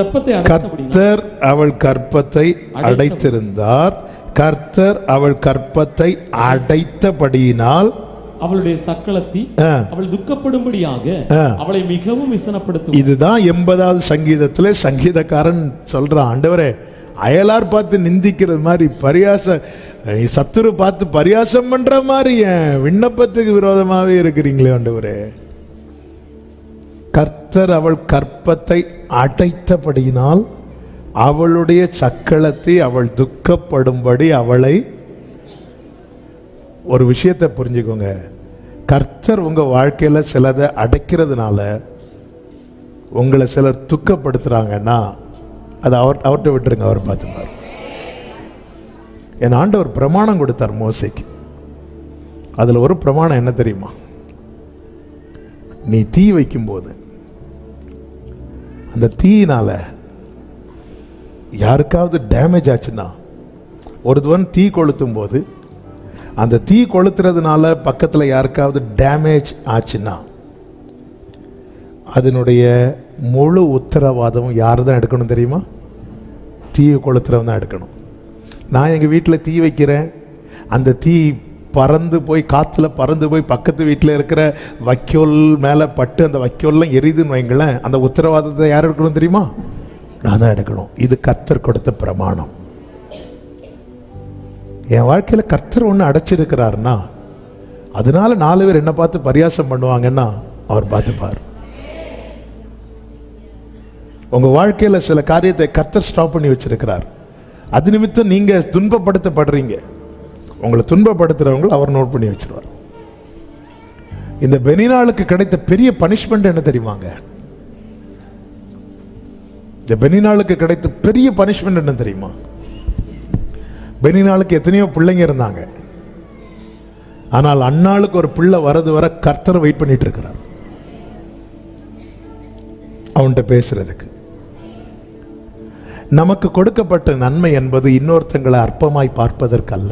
கர்ப்பத்தை அடைத்திருந்தார். கர்த்தர் அவள் கர்ப்பத்தை அடைத்தபடியினால் அவளுடைய சக்களத்தி அவள் துக்கப்படும்படியாக அவளை மிகவும் விசனப்படுத்தும். இதுதான் 80வது சங்கீதத்துல சங்கீதக்காரன் சொல்றான், ஆண்டவரே அயலார் பார்த்து நிந்திக்கிறது மாதிரி சத்துரு பார்த்து பரியாசம் பண்ற மாதிரி என் விண்ணப்பத்துக்கு விரோதமாவே இருக்கிறீங்களே ஆண்டவரே. கர்த்தர் அவள் கற்பத்தை அடைத்தபடியினால் அவளுடைய சக்களத்தை அவள் துக்கப்படும்படி அவளை. ஒரு விஷயத்தை புரிஞ்சுக்கோங்க, கர்த்தர் உங்க வாழ்க்கையில சிலதை அடைக்கிறதுனால உங்களை சிலர் துக்கப்படுத்துறாங்கன்னா அது அவர்கிட்ட விட்டுருங்க, அவர் பார்த்துப்பார். என் ஆண்டவர் பிரமாணம் கொடுத்தார் மோசேக்கு. அதில் ஒரு பிரமாணம் என்ன தெரியுமா? நீ தீ வைக்கும்போது அந்த தீயினால யாருக்காவது டேமேஜ் ஆச்சுன்னா, ஒருவன் தீ கொளுத்தும் போது அந்த தீ கொளுத்துறதுனால பக்கத்தில் யாருக்காவது டேமேஜ் ஆச்சுன்னா அதனுடைய முழு உத்தரவாதமும் யார் தான் எடுக்கணும் தெரியுமா? தீயை கொளுத்துறவன் தான் எடுக்கணும். நான் எங்கள் வீட்டில் தீ வைக்கிறேன், அந்த தீ பறந்து போய் காற்றுல பறந்து போய் பக்கத்து வீட்டில் இருக்கிற வைக்கோல் மேலே பட்டு அந்த வைக்கோல்லாம் எரியுதுன்னு வைங்களேன், அந்த உத்தரவாதத்தை யார் எடுக்கணும் தெரியுமா? நான் தான் எடுக்கணும். இது கர்த்தர் கொடுத்த பிரமாணம். என் வாழ்க்கையில் கர்த்தர் ஒன்று அடைச்சிருக்கிறாருன்னா அதனால 4 பேர் என்ன பார்த்து பரியாசம் பண்ணுவாங்கன்னா அவர் பார்த்துப்பார். உங்கள் வாழ்க்கையில் சில காரியத்தை கர்த்தர் ஸ்டாப் பண்ணி வச்சிருக்கிறார். அது நிமித்தம் நீங்கள் துன்பப்படுத்தப்படுறீங்க. உங்களை துன்பப்படுத்துறவங்க அவர் நோட் பண்ணி வச்சிருவார். இந்த பெனினாளுக்கு கிடைத்த பெரிய பனிஷ்மெண்ட் என்ன தெரியுமாங்க? இந்த பெனினாளுக்கு கிடைத்த பெரிய பனிஷ்மெண்ட் என்ன தெரியுமா? பெனினாளுக்கு எத்தனையோ பிள்ளைங்க இருந்தாங்க, ஆனால் அன்னாளுக்கு ஒரு பிள்ளை வரது வர கர்த்தர் வெயிட் பண்ணிட்டு இருக்கிறார் அவன்கிட்ட பேசுறதுக்கு. நமக்கு கொடுக்கப்பட்ட நன்மை என்பது இன்னொருத்தங்களை அற்பமாய் பார்ப்பதற்கு அல்ல.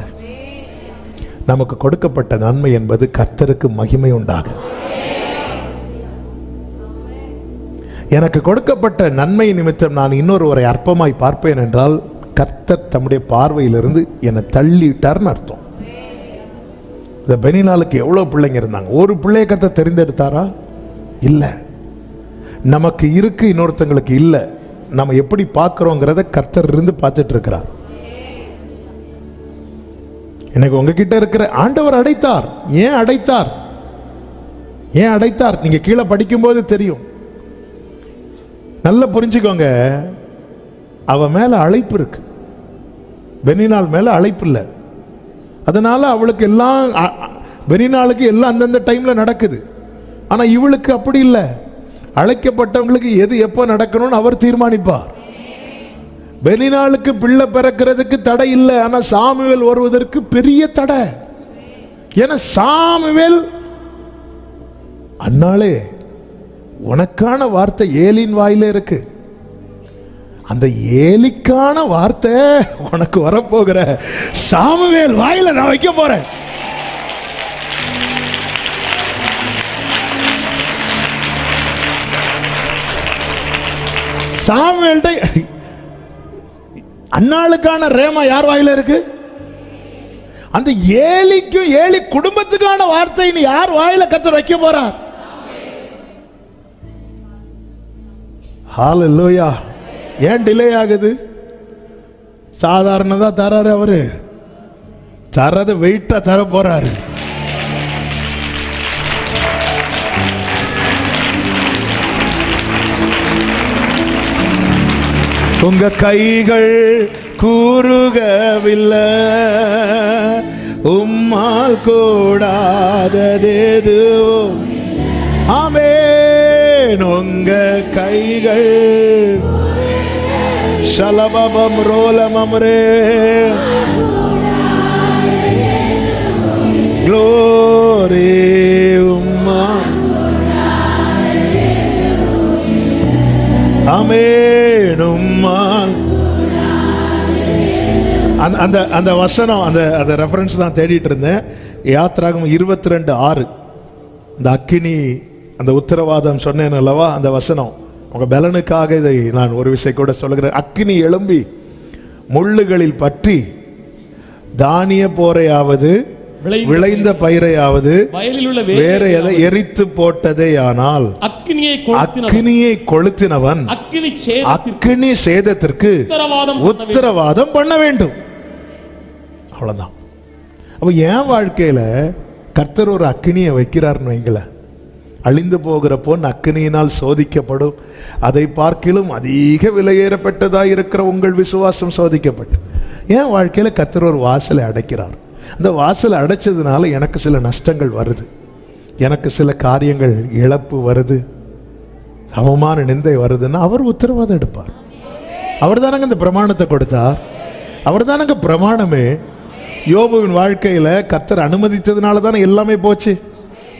நமக்கு கொடுக்கப்பட்ட நன்மை என்பது கர்த்தருக்கு மகிமை உண்டாகும். எனக்கு கொடுக்கப்பட்ட நன்மை நிமித்தம் நான் இன்னொருவரை அற்பமாய் பார்ப்பேன் என்றால் கர்த்தர் தம்முடைய பார்வையிலிருந்து என்னை தள்ளிட்டார்னு அர்த்தம். இந்த பெனினாளுக்கு எவ்வளோ பிள்ளைங்க இருந்தாங்க, ஒரு பிள்ளைய கர்த்தர் தெரிந்தெடுத்தாரா? இல்லை. நமக்கு இருக்கு, இன்னொருத்தங்களுக்கு இல்லை. நம்ம எப்படி பார்க்குறோங்கிறத கர்த்தர் இருந்து பார்த்துட்டு இருக்கிறார். எனக்கு உங்ககிட்ட இருக்கிற ஆண்டவர் அடைத்தார். ஏன் அடைத்தார்? ஏன் அடைத்தார்? நீங்க கீழே படிக்கும்போது தெரியும். நல்லா புரிஞ்சுக்கோங்க. அவ மேல அழைப்பு இருக்கு, பெனினாள் மேல அழைப்பு இல்லை. அதனால அவளுக்கு எல்லாம், பெனினாளுக்கு எல்லாம் அந்தந்த டைம்ல நடக்குது. ஆனா இவளுக்கு அப்படி இல்லை. அழைக்கப்பட்டவங்களுக்கு எது எப்போ நடக்கணும்னு அவர் தீர்மானிப்பார். பெனினாளுக்கு பிள்ளை பிறக்கிறதுக்கு தடை இல்லை, ஆனா சாமுவேல் வருவதற்கு பெரிய தடை. ஏன்னா சாமுவேல் அன்னாலே உனக்கான வார்த்தை ஏலின் வாயில இருக்கு, அந்த ஏலிக்கான வார்த்தை உனக்கு வரப்போகிற சாமுவேல் வாயில நான் வைக்க போறேன். சாமுவேல்ட அன்னாளுக்கான ரேமா யார் வாயில இருக்கு? அந்த ஏலிக்கும் ஏலி குடும்பத்துக்கான வார்த்தை நீ யார் வாயில கர்த்தர் வைக்க போறார்? ஹalleluya. ஏன் டிலே ஆகுது? சாதாரணதா தராரு அவரு, தரது வெயிட்டா தர போறாரு. உங்க கைகள் கூறுகவில்லை, உம்மால் கூடாததேதுவோ. ஆமென். உங்க கைகள் ஷலபபம் ரோலமம்ரே க்ளோரி உம்மா. ஆமென். உம்மால் அந்த வசனம், அந்த ரெஃபரன்ஸ் தான் தேடிட்டு இருந்தேன். யாத்ராகமம் 22:6 அந்த அக்கினி, அந்த உத்தரவாதம் சொன்னேன் அல்லவா, அந்த வசனம் உங்க பலனுக்காக இதை நான் ஒரு விஷயம் கூட சொல்லுகிறேன். அக்கினி எழும்பி முள்ளுகளில் பற்றி தானிய போரையாவது விளைந்த பயிரையாவது வேற எதை எரித்து போட்டதே. ஆனால் அக்கினியை கொளுத்தினவன் அக்கினி சேதத்திற்கு உத்தரவாதம் பண்ண வேண்டும். அவ்வளவுதான். அப்ப என் வாழ்க்கையில கர்த்தர் ஒரு அக்கினியை வைக்கிறார்னு வைங்கள, அழிந்து போகிற பொன் அக்கினியினால் சோதிக்கப்படும், அதை பார்க்கிலும் அதிக விலையேறப்பட்டதாக இருக்கிற உங்கள் விசுவாசம் சோதிக்கப்பட்டு. என் வாழ்க்கையில கர்த்தர் ஒரு வாசலை அடைக்கிறார். அந்த வாசலை அடைச்சதுனால எனக்கு சில நஷ்டங்கள் வருது, எனக்கு சில காரியங்கள் இழப்பு வருது, அவமான நிந்தை வருதுன்னா அவர் உத்தரவாதம் எடுப்பார். அவர் தானங்க இந்த பிரமாணத்தை கொடுத்தார், அவர் தானங்க பிரமாணமே. யோபுவின் வாழ்க்கையில கர்த்தர் அனுமதித்ததுனால தானே எல்லாமே போச்சு.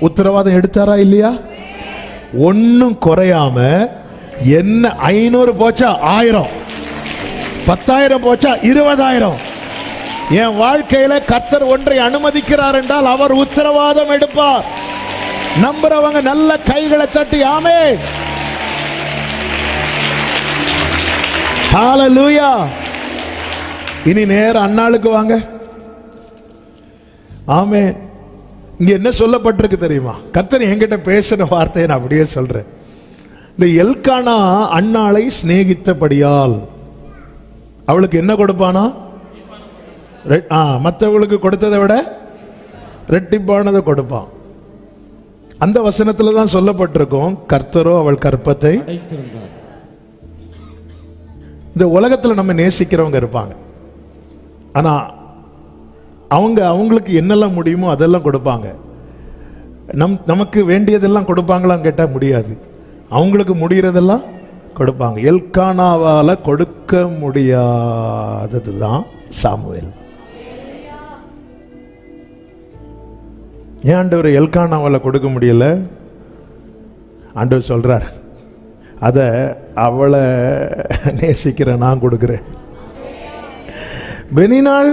உத்தரவாதம் எடுத்தாரா இல்லையா? ஒன்னும் குறையாம. என்ன 500 போச்சா 1000, 10,000 போச்சா 20,000. என் வாழ்க்கையில கர்த்தர் ஒன்றை அனுமதிக்கிறார் என்றால் அவர் உத்தரவாதம் எடுப்பார். நம்புறவங்க நல்ல கைகளை தட்டி ஆமென். ஹalleluya. இனி நேர அன்னாளுக்கு வாங்க. ஆமென். இங்க என்ன சொல்லப்பட்டிருக்கு தெரியுமா? கர்த்தர் என்கிட்ட பேசின வார்த்தையை நான் அப்படியே சொல்றேன். இந்த எல்கானா அன்னாளை சிநேகித்தபடியால் அவளுக்கு என்ன கொடுப்பானா? மற்றவங்களுக்கு கொடுத்ததை விட ரெட்டிப்பானதை கொடுப்பான். அந்த வசனத்துல தான் சொல்லப்பட்டிருக்கும், கர்த்தரோ அவள் கற்பத்தை. இந்த உலகத்துல நம்ம நேசிக்கிறவங்க இருப்பாங்க, ஆனா அவங்களுக்கு என்னெல்லாம் முடியுமோ அதெல்லாம் கொடுப்பாங்க. நமக்கு வேண்டியதெல்லாம் கொடுப்பாங்களான்னு கேட்டா முடியாது. அவங்களுக்கு முடிகிறதெல்லாம் கொடுப்பாங்க. எல்கானாவால கொடுக்க முடியாதது தான் சாமுவேல். ஏன் ஆண்டவர் எல்கானாவால கொடுக்க முடியல? ஆண்டவர் சொல்றார், அத அவளை நேசிக்கிற நான் கொடுக்கிறேன். பெனினாள்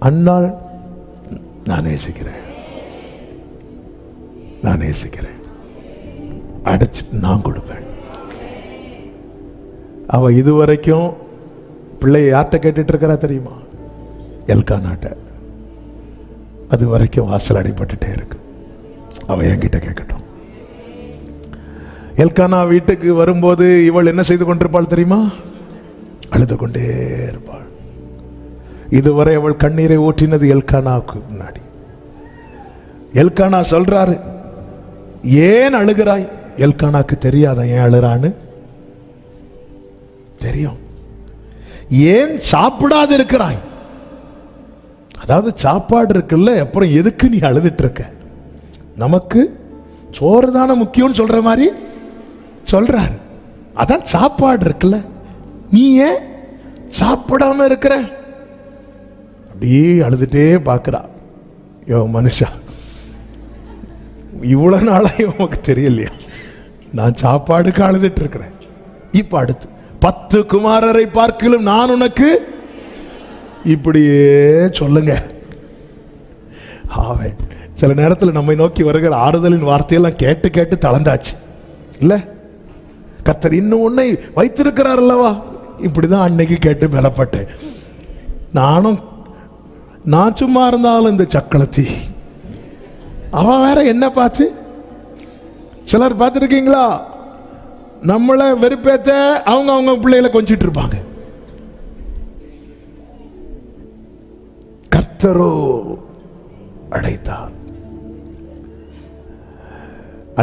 அன்னாள் நான் நேசிக்கிறேன், நான் நேசிக்கிறேன், அடைச்சிட்டு நான் கொடுப்பேன். அவ இதுவரைக்கும் பிள்ளைய யார்கிட்ட கேட்டுட்டு இருக்கிறா தெரியுமா? எல்கானாட்ட. அது வரைக்கும் வாசல் அடிபட்டுட்டே இருக்கு. அவ என்கிட்ட கேட்கட்டும். எல்கானா வீட்டுக்கு வரும்போது இவள் என்ன செய்து கொண்டிருப்பாள் தெரியுமா? அழுது கொண்டே இருப்பாள். இதுவரை அவள் கண்ணீரை ஊற்றினது எல்கானாவுக்கு முன்னாடி. எல்கானா சொல்றாரு, ஏன் அழுகிறாய்? எல்கானாக்கு தெரியாத ஏன் அழுறான்னு? தெரியும். ஏன் சாப்பிடாது இருக்கிறாய்? அதாவது சாப்பாடு இருக்குல்ல, அப்புறம் எதுக்கு நீ அழுதுட்டு இருக்க? நமக்கு சோறு தானே முக்கியம் சொல்ற மாதிரி சொல்றாரு. அதான் சாப்பாடு இருக்குல்ல, நீ ஏன் சாப்பிடாம இருக்கிற? அப்படியே அழுதுட்டே பார்க்கிறா. யோ மனுஷா, இவ்வளவு நாளா உனக்கு தெரியலையா நான் சாப்பாடுக்கு அழுதுட்டு இருக்கிறேன்? இப்ப அடுத்து 10 குமாரரை பார்க்கலும் நான் உனக்கு இப்படியே சொல்லுங்க. சில நேரத்தில் நம்மை நோக்கி வருகிற ஆறுதலின் வார்த்தையெல்லாம் கேட்டு கேட்டு தளர்ந்தாச்சு இல்ல? கர்த்தர் இன்னும் உன்னை வைத்திருக்கிறார் அல்லவா? இப்படிதான் அன்னைக்கு கேட்டு பலப்பட்டேன். நான் சும்மா இருந்தாலும் இந்த சக்களத்தி அவன் வேற என்ன பார்த்து. சிலர் பார்த்துருக்கீங்களா? நம்மளை வெறுப்பேத்த அவங்க பிள்ளைகளை கொஞ்சிட்டு இருப்பாங்க. கர்த்தரோ அடைத்தார்.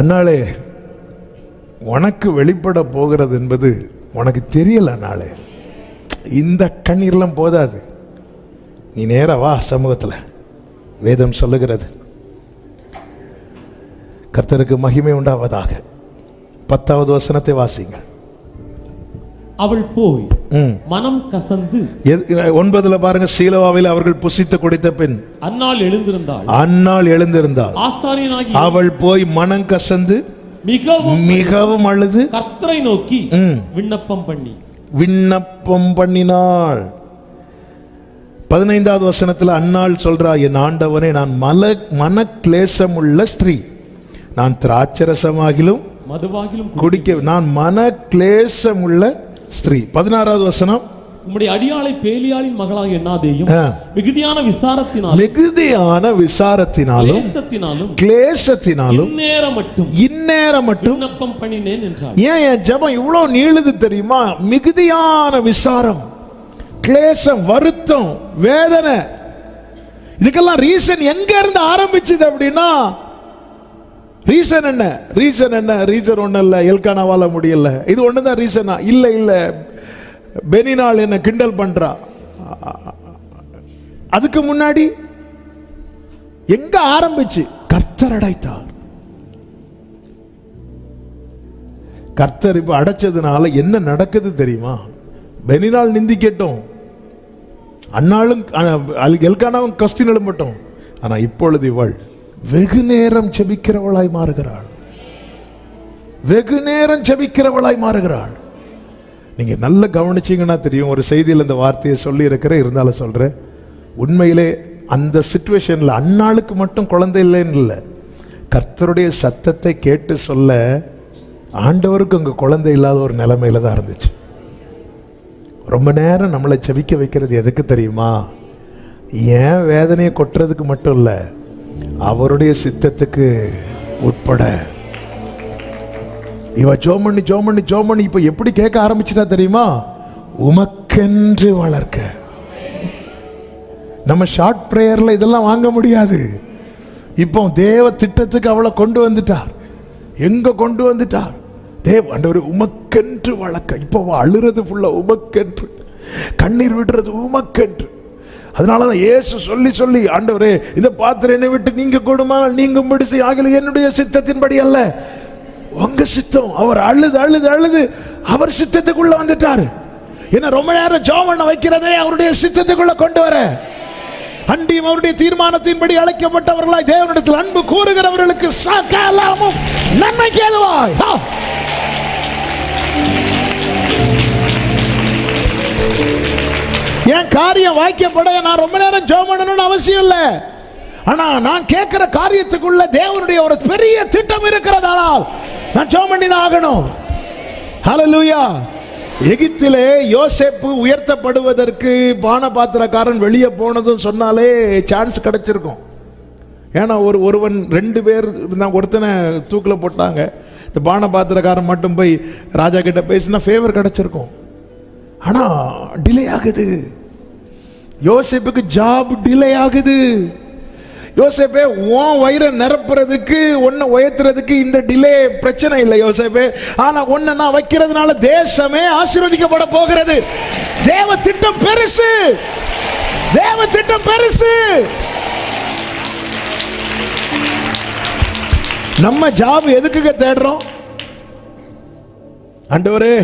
அன்னாளே, உனக்கு வெளிப்பட போகிறது என்பது உனக்கு தெரியல. அன்னாளே, இந்த கண்ணீர்லாம் போதாது. நீ நேரா வா சமூகத்தில். வேதம் சொல்லுகிறது, கர்த்தருக்கு மகிமை உண்டாவதாக. 10வது வசனத்தை வாசிங்க. அவள் போய் மனம் கசந்து. 9 பாருங்க, சீலோவாவில் அவர்கள் புசித்து குடித்த பின் அன்னாள் எழுந்திருந்தாள். ஆசாரியனாகி அவள் போய் மனம் கசந்து மிகவும் அழுது கர்த்தரை நோக்கி விண்ணப்பம் பண்ணினாள். 15வது வசனத்துல அன்னாள் சொல்றா, என் ஆண்டவனே, நான் மன கிளேசம் உள்ள ஸ்திரீ, நான் திராட்சரசமாகிலும் மதுவாகிலும் குடிக்க நான் மன கிளேசம் உள்ள ஸ்திரீ. 16வது வசனம், உம்முடைய அடியாளை பேலியாளின் மகளாக எண்ணாதேயும் மிகுதியான விசாரத்தினாலும் கிளேசத்தினாலும் இந்நேரம் மட்டும் விண்ணப்பம் பண்ணினேன் என்றார். ஏன் என் ஜெபம் இவ்வளவு நீளுது தெரியுமா? மிகுதியான விசாரம், கிளேசம், வருத்தம், வேதனை. இதுக்கெல்லாம் ரீசன் எங்க இருந்து ஆரம்பிச்சது அப்படின்னா, ரீசன் என்ன? ரீசன் ஒண்ணு இல்ல, எல்கானாவால முடியல, இது ஒண்ணுதான் ரீசனா? இல்ல பெனினாள் என்ன கிண்டல் பண்றா. அதுக்கு முன்னாடி எங்க ஆரம்பிச்சு? கர்த்தர் அடைத்தார். கர்த்தர் இப்ப அடைச்சதுனால என்ன நடக்குது தெரியுமா? பெனினாள் நிந்திக்கட்டும், அன்னாலும் எல்கானாவும் கொஸ்டின் எழும்பட்டும். ஆனா இப்பொழுது இவள் வெகு நேரம் ஜெபிக்கிறவளாய் மாறுகிறாள். வெகு நேரம் ஜெபிக்கிறவளாய் மாறுகிறாள். நீங்க நல்ல கவனிச்சீங்கன்னா தெரியும். ஒரு செய்தியில் இந்த வார்த்தையை சொல்லி இருக்கிறேன், இருந்தாலும் சொல்றேன். உண்மையிலே அந்த சிச்சுவேஷன்ல அன்னாளுக்கு மட்டும் குழந்தை இல்லைன்னு இல்லை, கர்த்தருடைய சத்தத்தை கேட்டு சொல்ல ஆண்டவருக்கு அங்கே குழந்தை இல்லாத ஒரு நிலைமையில தான் இருந்துச்சு. ரொம்ப நேரம் நம்மளை ஜெபிக்க வைக்கிறது எதுக்கு தெரியுமா? ஏன் வேதனையை கொட்டுறதுக்கு மட்டும் இல்லை, அவருடைய சித்தத்துக்கு உட்பட. இவ ஜோமண்ணி ஜோமண்ணி ஜோமண்ணி இப்ப எப்படி கேட்க ஆரம்பிச்சுட்டா தெரியுமா? உமக்கென்று வளர்க்க. நம்ம ஷார்ட் பிரேயர்ல இதெல்லாம் வாங்க முடியாது. இப்போ தேவ திட்டத்துக்கு அவளை கொண்டு வந்துட்டார். எங்க கொண்டு வந்துட்டார்? தேவ ஆண்டவரே உமக்கென்று வளர்க்க. இப்போ அழுறது ஃபுல்லா உமக்கென்று, கண்ணீர் விடுறது உமக்கென்று. அதனாலதான் இயேசு சொல்லி சொல்லி, ஆண்டவரே இந்த பாத்திரம் என்னை விட்டு நீங்க கொடுமா, நீங்கும்படி ஆகல, என்னுடைய சித்தத்தின்படி அல்ல உங்க சித்தம். அவர் அழுது அழுது அழுது அவர் சித்தத்துக்குள்ள வந்துட்டாரு. என்ன ரொம்ப நேரம் ஜெபம் பண்ண வைக்கிறதே அவருடைய சித்தத்துக்குள்ள கொண்டு வர. அன்றியும் அவருடைய தீர்மானத்தின்படி அழைக்கப்பட்டவர்களாய் தேவனிடத்தில் அன்பு கூறுகிறவர்களுக்கு சகலமும் நன்மைக்கு ஏதுவாய். என் காரியம் வாய்க்கப்பட நான் ரொம்ப நேரம் ஜெபம் பண்ணணும்னு அவசியம் இல்லை. ஆனா நான் கேட்கிற காரியத்துக்குள்ள தேவனுடைய ஒரு பெரிய திட்டம் இருக்கிறதானால் நான் ஜெபம் பண்ணி தான் ஆகணும். ஹல்லேலூயா. எகிப்திலே யோசேப்பு உயர்த்தப்படுவதற்கு பானபாத்திரக்காரன் வெளியே போனதும் சொன்னாலே சான்ஸ் கிடைச்சிருக்கும். ஏன்னா ஒருவன் 2 பேர் இருந்தாங்க, ஒருத்தனை தூக்கில் போட்டாங்க. இந்த பானபாத்திரக்காரன் மட்டும் போய் ராஜா கிட்ட பேசினா ஃபேவர் கிடைச்சிருக்கும். ஆனா டிலே ஆகுது. யோசேப்புக்கு ஜாப் டிலே ஆகுது. யோசேப்பே உன் வயிறை நிரப்புறதுக்கு ஒன்ன உயர்த்துறதுக்கு இந்த டிலே பிரச்சனை இல்லை யோசேப்பே. ஆனா ஒன்ன நான் வைக்கிறதுனால தேசமே ஆசீர்வதிக்கப்பட போகிறது. தேவ திட்டம் பெருசு, தேவ திட்டம் பெருசு. நம்ம ஜாப் எதுக்குங்க தேடுறோம்? ஆண்டவரே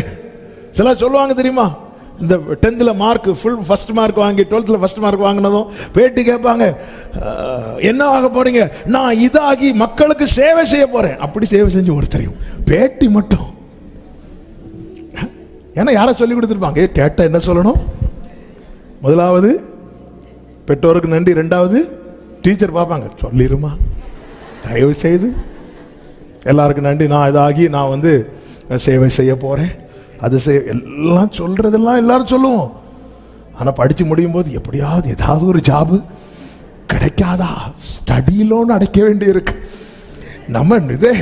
சில சொல்லுவாங்க தெரியுமா, இந்த 10th mark full first mark வாங்கி 12th ஃபர்ஸ்ட் மார்க் வாங்கினதும் பேட்டி கேட்பாங்க, என்ன ஆக போறீங்க? நான் இதாகி மக்களுக்கு சேவை செய்ய போறேன். அப்படி சேவை செஞ்சு ஒருத்தரையும் பேட்டி மட்டும். ஏன்னா யாரை சொல்லி கொடுத்துருப்பாங்க? கேட்ட என்ன சொல்லணும்? முதலாவது பெற்றோருக்கு நன்றி, 2வது டீச்சர் பார்ப்பாங்க, சொல்லிருமா தயவு செய்து எல்லாருக்கும் நன்றி, நான் இதாகி நான் சேவை செய்ய போறேன், அது எல்லாம் சொல்றதெல்லாம் எல்லாரும் சொல்லுவோம். ஆனா படிச்சு முடியும் போது எப்படியாவது ஏதாவது ஒரு ஜாபு கிடைக்காதா, ஸ்டடியிலோன்னு அடைக்க வேண்டி இருக்கு. நம்ம இதே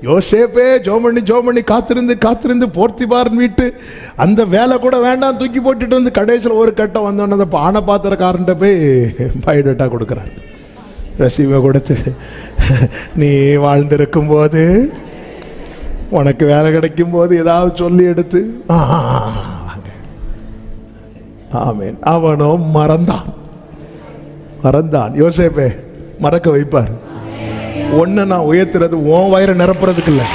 யோசேப்பே ஜோமண்ணி காத்திருந்து காத்திருந்து போர்த்திபாரன் வீட்டு அந்த வேலை கூட வேண்டாம் தூக்கி போட்டுட்டு வந்து கடைசியில் ஒரு கட்டம் வந்தோன்னு பானை பாத்திரக்காரன்ட்ட போய் பயோடேட்டா கொடுக்குறாரு. ரசீவை கொடுத்து, நீ வாழ்ந்திருக்கும் போது உனக்கு வேலை கிடைக்கும் போது ஏதாவது சொல்லி எடுத்து ஆமென். அவனோ மறந்தான். யோசேப்பே மறக்க வைப்பார். ஒன்ன நான் உயர்த்துறது உன் வயிறை நிரப்புறதுக்கு இல்லை.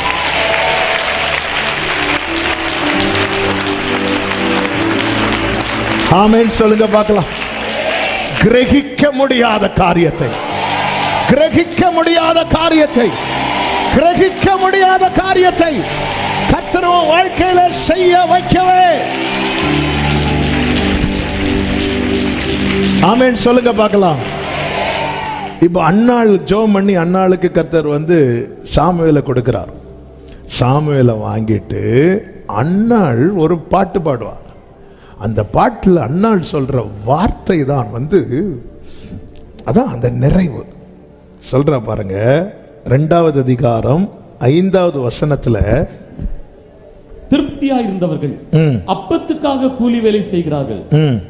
ஆமென் சொல்லுங்க பார்க்கலாம். கிரகிக்க முடியாத காரியத்தை, கிரகிக்க முடியாத காரியத்தை, கிரகிக்க முடியாத காரியத்தை கர்த்தர் வாழ்க்கையில செய்ய வைக்கவே. ஆமென் சொல்லுங்க பார்க்கலாம். இப்போ அன்னாள் ஜெபம் பண்ணி அன்னாளுக்கு கர்த்தர் சாமுவேலை கொடுக்கிறார். சாமுவேலை வாங்கிட்டு அன்னாள் ஒரு பாட்டு பாடுவார். அந்த பாட்டில் அன்னாள் சொல்ற வார்த்தை தான் அதான் அந்த நிறைவு சொல்ற பாருங்க. 2வது அதிகாரம் 5வது வசனத்துல, திருப்தியா இருந்தவர்கள் அப்பத்துக்காக கூலி வேலை செய்கிறார்கள்,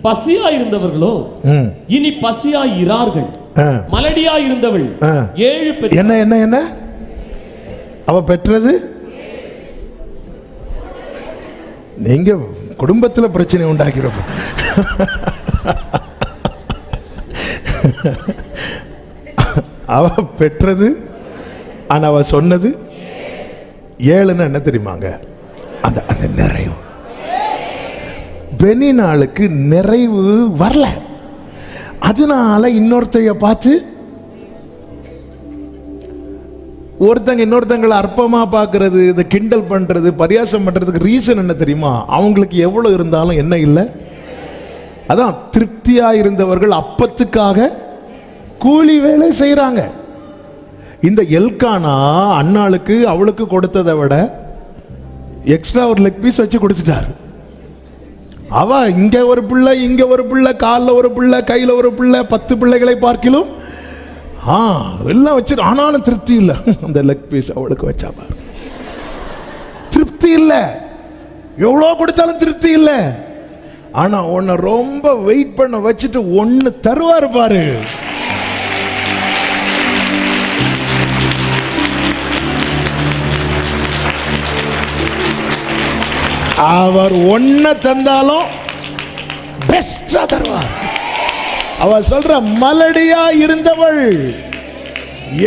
பசியா இருந்தவர்களோ இனி பசியா இரார்கள். மலடியா இருந்தவள் 7 என்ன என்ன என்ன அவ பெற்றது? நீங்க குடும்பத்துல பிரச்சனை உண்டாக்கிறப்ப அவ பெற்றது, ஆனா அவ சொன்னது 7ன்னு என்ன தெரியுமாங்க? அந்த நிறைவு. பெனினாளுக்கு நிறைவு வரல. அதனால இன்னொருத்தைய பார்த்து ஒருத்தங்க இன்னொருத்தங்களை அற்பமா பார்க்கறது, இதை கிண்டல் பண்றது, பரியாசம் பண்றதுக்கு ரீசன் என்ன தெரியுமா? அவங்களுக்கு எவ்வளவு இருந்தாலும் என்ன இல்லை, அதான் திருப்தியா இருந்தவர்கள் அப்பத்துக்காக கூலி வேலை செய்யறாங்க. இந்த எல்கானா அண்ணாளுக்கு அவளுக்கு கொடுத்ததை விட எக்ஸ்ட்ரா ஒரு லெக் பீஸ் வச்சு கொடுத்துட்டாரு. அவ இங்க ஒரு பிள்ளை, இங்க ஒரு பிள்ளை, காலில் ஒரு பிள்ளை, கையில ஒரு பிள்ளை, 10 பிள்ளைகளை பார்க்கிலும் எல்லாம் வச்சு, ஆனாலும் திருப்தி இல்லை. அந்த லெக் பீஸ் அவளுக்கு வச்சா பாரு, திருப்தி இல்லை. எவ்வளோ கொடுத்தாலும் திருப்தி இல்லை. ஆனா உன்னை ரொம்ப வெயிட் பண்ண வச்சுட்டு ஒன்னு தருவாரு பாரு. அவர் ஒன்ன தந்தாலும் பெஸ்டா தருவார். அவர் சொல்ற மலடியா இருந்தவள்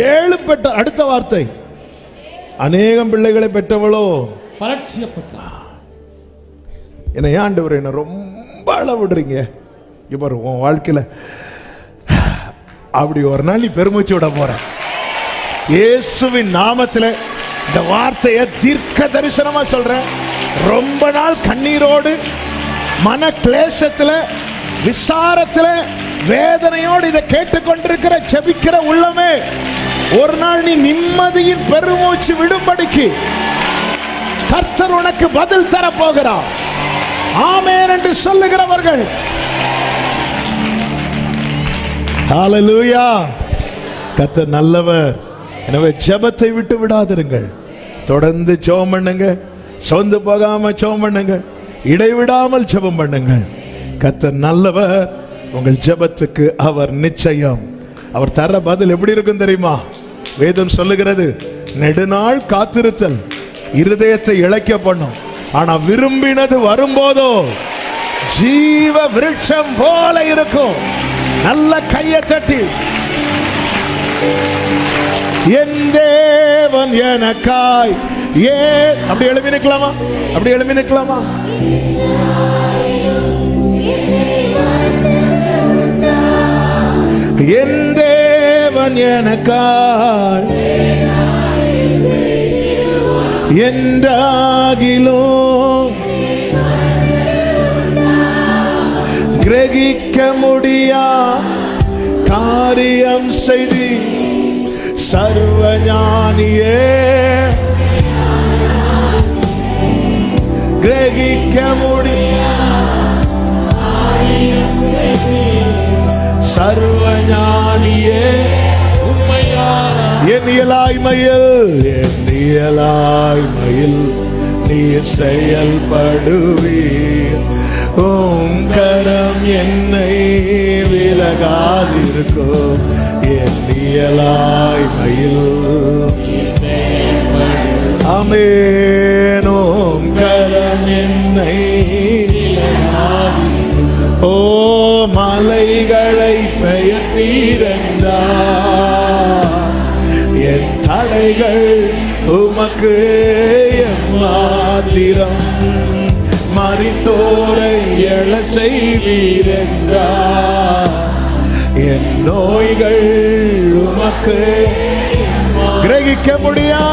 7 பெற்ற, அடுத்த வார்த்தை அநேகம் பிள்ளைகளை பெற்றவளோ பரட்சியப்பட்டார். என்ன ஆண்டவர் என்ன ரொம்ப அளவிடுறீங்க? இப்போ உன் வாழ்க்கையில அப்படி ஒரு நாள் நீ பெருமூச்சு விட போற. இயேசுவின் நாமத்தில் இந்த வார்த்தையை தீர்க்க தரிசனமா சொல்றேன். ரொம்ப நாள் கண்ணீரோடு, மன கிளேசத்தில், விசாரத்தில், வேதனையோடு இதை கேட்டுக்கொண்டிருக்கிற ஜெபிக்கிற உள்ளமே, ஒரு நாள் நீ நிம்மதியின் பெருமூச்சு விடும்படிக்கு கர்த்தர் உனக்கு பதில் தர போகிறார். ஆமென் என்று சொல்லுகிறவர்கள் ஹல்லேலூயா. கர்த்தர் நல்லவர். எனவே ஜெபத்தை விட்டு விடாதிருங்கள். தொடர்ந்து ஜெபம் பண்ணுங்க. சொந்து போகாம ஜெபம் பண்ணுங்க. இடைவிடாமல் ஜெபம் பண்ணுங்க. கர்த்தர் நல்லவர். உங்கள் ஜெபத்துக்கு அவர் நிச்சயம் அவர் தர பதில் எப்படி இருக்கும் தெரியுமா? வேதம் சொல்லுகிறது, நெடுநாள் காத்திருத்தல் இருதயத்தை இளைக்க பண்ணும், ஆனா விரும்பினது வரும்போதோ ஜீவ விருட்சம் போல இருக்கும். நல்ல கையை தட்டி, என் தேவன் எனக்காய் அப்படி எழுப்பி நிற்கலாமா? அப்படி எழுப்பி நிற்கலாமா? என் தேவன் எனக்காய் என்றாகிலும் கிரகிக்க முடியா காரியம் செய்தி சர்வஞானியே, கிரகிக்க முடியா சர்வஞானியே, என் இயலாய்மையில் நீர் செயல்படுவீர். உம் கரம் என்னை விலகாதிருக்கும். என் இயலாய்மையில் ஆமென். உம் கரம் என்னை விலகாதிருக்கும். ஓ மலைகளை பெயர்ந்தீரென்றார், என் தடைகள் உமக்கு எம்மாத்திரம். மரித்தோரை எழ செய்வீரென்றார், என் நோய்கள் உமக்கு கிரகிக்க முடியா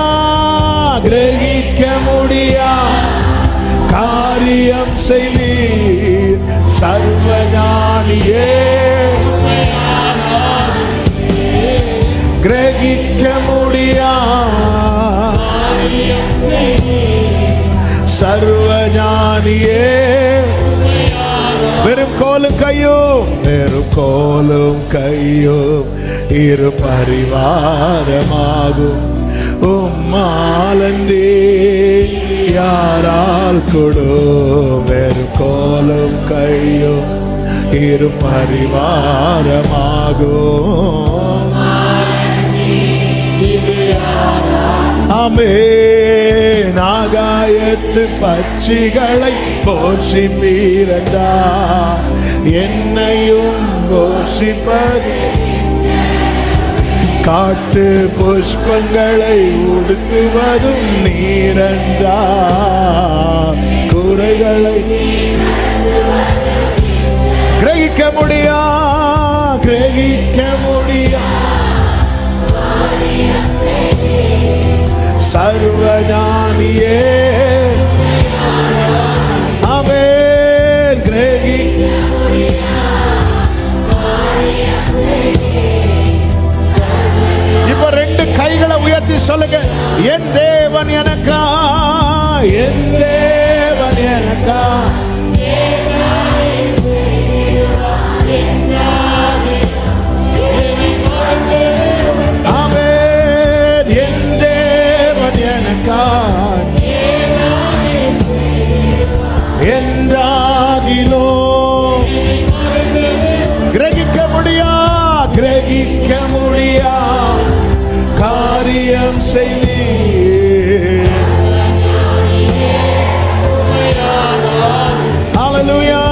காரியம் செய்வீர். சர்வஞானியே, கிரகிக்க முடியா சர்வஞானியே, வெறும் கோலும் கையும் இரு பரிவாரமாகும். உம்மாலன்றி யாரால் கொடு. வெறும் கோலும் கையும் இரு பரிவாரமாகும். ஆமென். ஆகாயத்து பட்சிகளை போஷிப்பீரண்டா, என்னையும் போஷிப்பது. காட்டு புஷ்பங்களை உடுத்துவதும் நீரண்டா, குறைகளை அற்புதம் செய்வீர். ஹல்லேலூயா.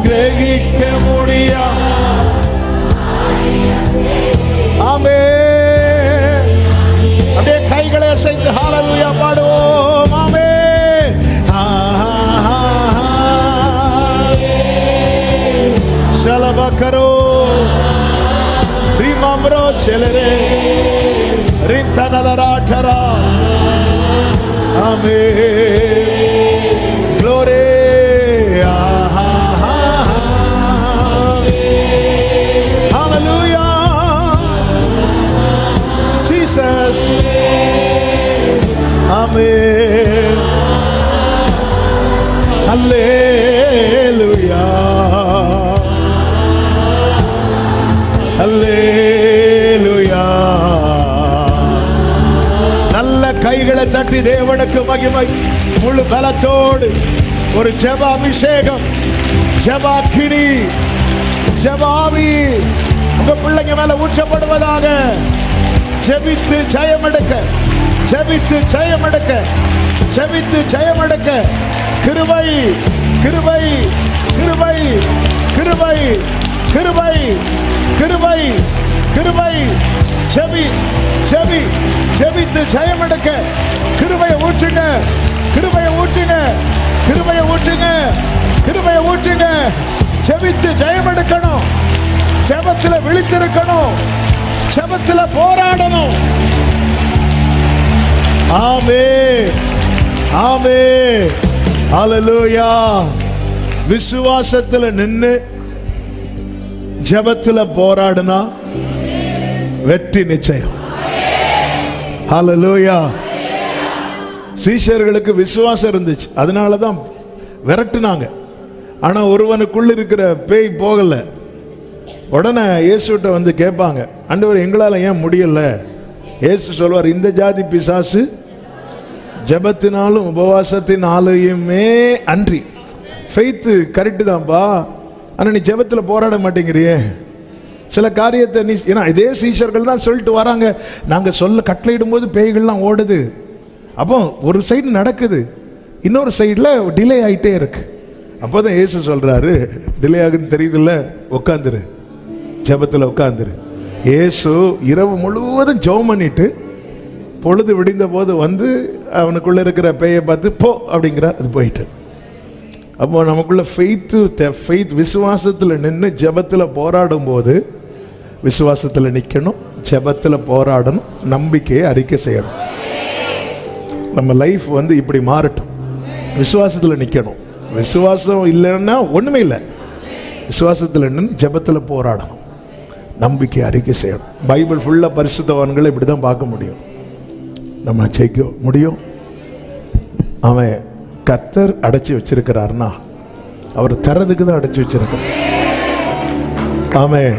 கிரகிக்க முடியாது. ஆமென். அப்படியே கைகளை அசைத்து ஹல்லேலூயா பாடுவோம். ஆமென். சலபகரோ ரிமம்ரோ செலரே ரித்தனலராட்டரா. ஆமென். Glory. Hallelujah. Jesus. Amen. Hallelujah. Hallelujah. நல்ல கைகளை தட்டி தேவனுக்கு மகிமை. முழு பலத்தோடு ஒரு ஜெப அபிஷேகம், ஜெபாக்கினி, ஜெபாவி உங்க பிள்ளைங்க மேல ஊற்றப்படுவதாக. ஜெபித்து ஜெயமெடுக்க, ஜெபித்து ஜெயமெடுக்க, ஜெபித்து ஜெயமெடுக்க. கிருபை, கிருபை, கிருபை, கிருபை, கிருபை, கிருபை, கிருபை. ஜெபி, ஜெபி, ஜெபித்து ஜெயமெடுக்க. கிருபையை ஊற்றுங்க, கிருபையை ஊற்றுங்க, கிருபையை ஊற்றுங்க, கிருபையை ஊற்றுங்க. ஜெபித்து ஜெயமெடுக்கணும். ஜெபத்துல விழித்திருக்கணும். ஜெபத்துல போராடணும். ஆமென். ஆமென். ஹல்லேலூயா. விசுவாசத்துல நின்னு ஜெபத்துல போராடினா வெற்றி நிச்சயம். ஹல்லேலூயா. சீஷர்களுக்கு விசுவாசம் இருந்துச்சு, அதனாலதான் விரட்டுனாங்க. ஆனா ஒருவனுக்குள்ள இருக்கிற பேய் போகல. உடனே இயேசுட்ட வந்து கேட்பாங்க, ஆண்டவர் எங்களால ஏன் முடியல? இயேசு சொல்வார், இந்த ஜாதி பிசாசு ஜெபத்தினாலும் உபவாசத்தினாலுமே அன்றி. ஃபெய்த் கரெக்டு தான்ப்பா, ஆனா நீ ஜெபத்துல போராட மாட்டேங்கிறியே. சில காரியத்தை நீ, ஏன்னா இதே சீஷர்கள் தான் சொல்லிட்டு வராங்க, நாங்க சொல்ல கட்டளையிடும் போது பேய்கள்லாம் ஓடுது. அப்போ ஒரு சைடு நடக்குது, இன்னொரு சைடில் டிலே ஆகிட்டே இருக்கு. அப்போதான் இயேசு சொல்றாரு, டிலே ஆகுதுன்னு தெரியுதுல்ல, உட்காந்துரு, ஜெபத்தில் உட்காந்துரு. இயேசு இரவு முழுவதும் ஜெபம் பண்ணிட்டு பொழுது விடிந்த போது வந்து அவனுக்குள்ள இருக்கிற பேயை பார்த்து போ அப்படிங்கிறார். அது போயிட்டு. அப்போ நமக்குள்ள ஃபெய்த் விசுவாசத்தில் நின்று ஜெபத்தில் போராடும் போது விசுவாசத்தில் நிற்கணும், ஜெபத்தில் போராடணும், நம்பிக்கையை அறிக்கை செய்யணும். நம்ம லைஃப் வந்து இப்படி மாறட்டும். விசுவாசத்தில் நிற்கணும். விசுவாசம் இல்லைன்னா ஒன்றுமே இல்லை. விசுவாசத்தில் நின்று ஜெபத்தில் போராடணும், நம்பிக்கை அறிக்கை செய்யணும். பைபிள் ஃபுல்லாக பரிசுத்தவான்களை இப்படி தான் பார்க்க முடியும். நம்ம ஜெயிக்க முடியும். அவன் கர்த்தர் அடைச்சி வச்சிருக்கிறார்னா அவர் தரதுக்கு தான் அடைச்சி வச்சிருக்கிறார். அவன்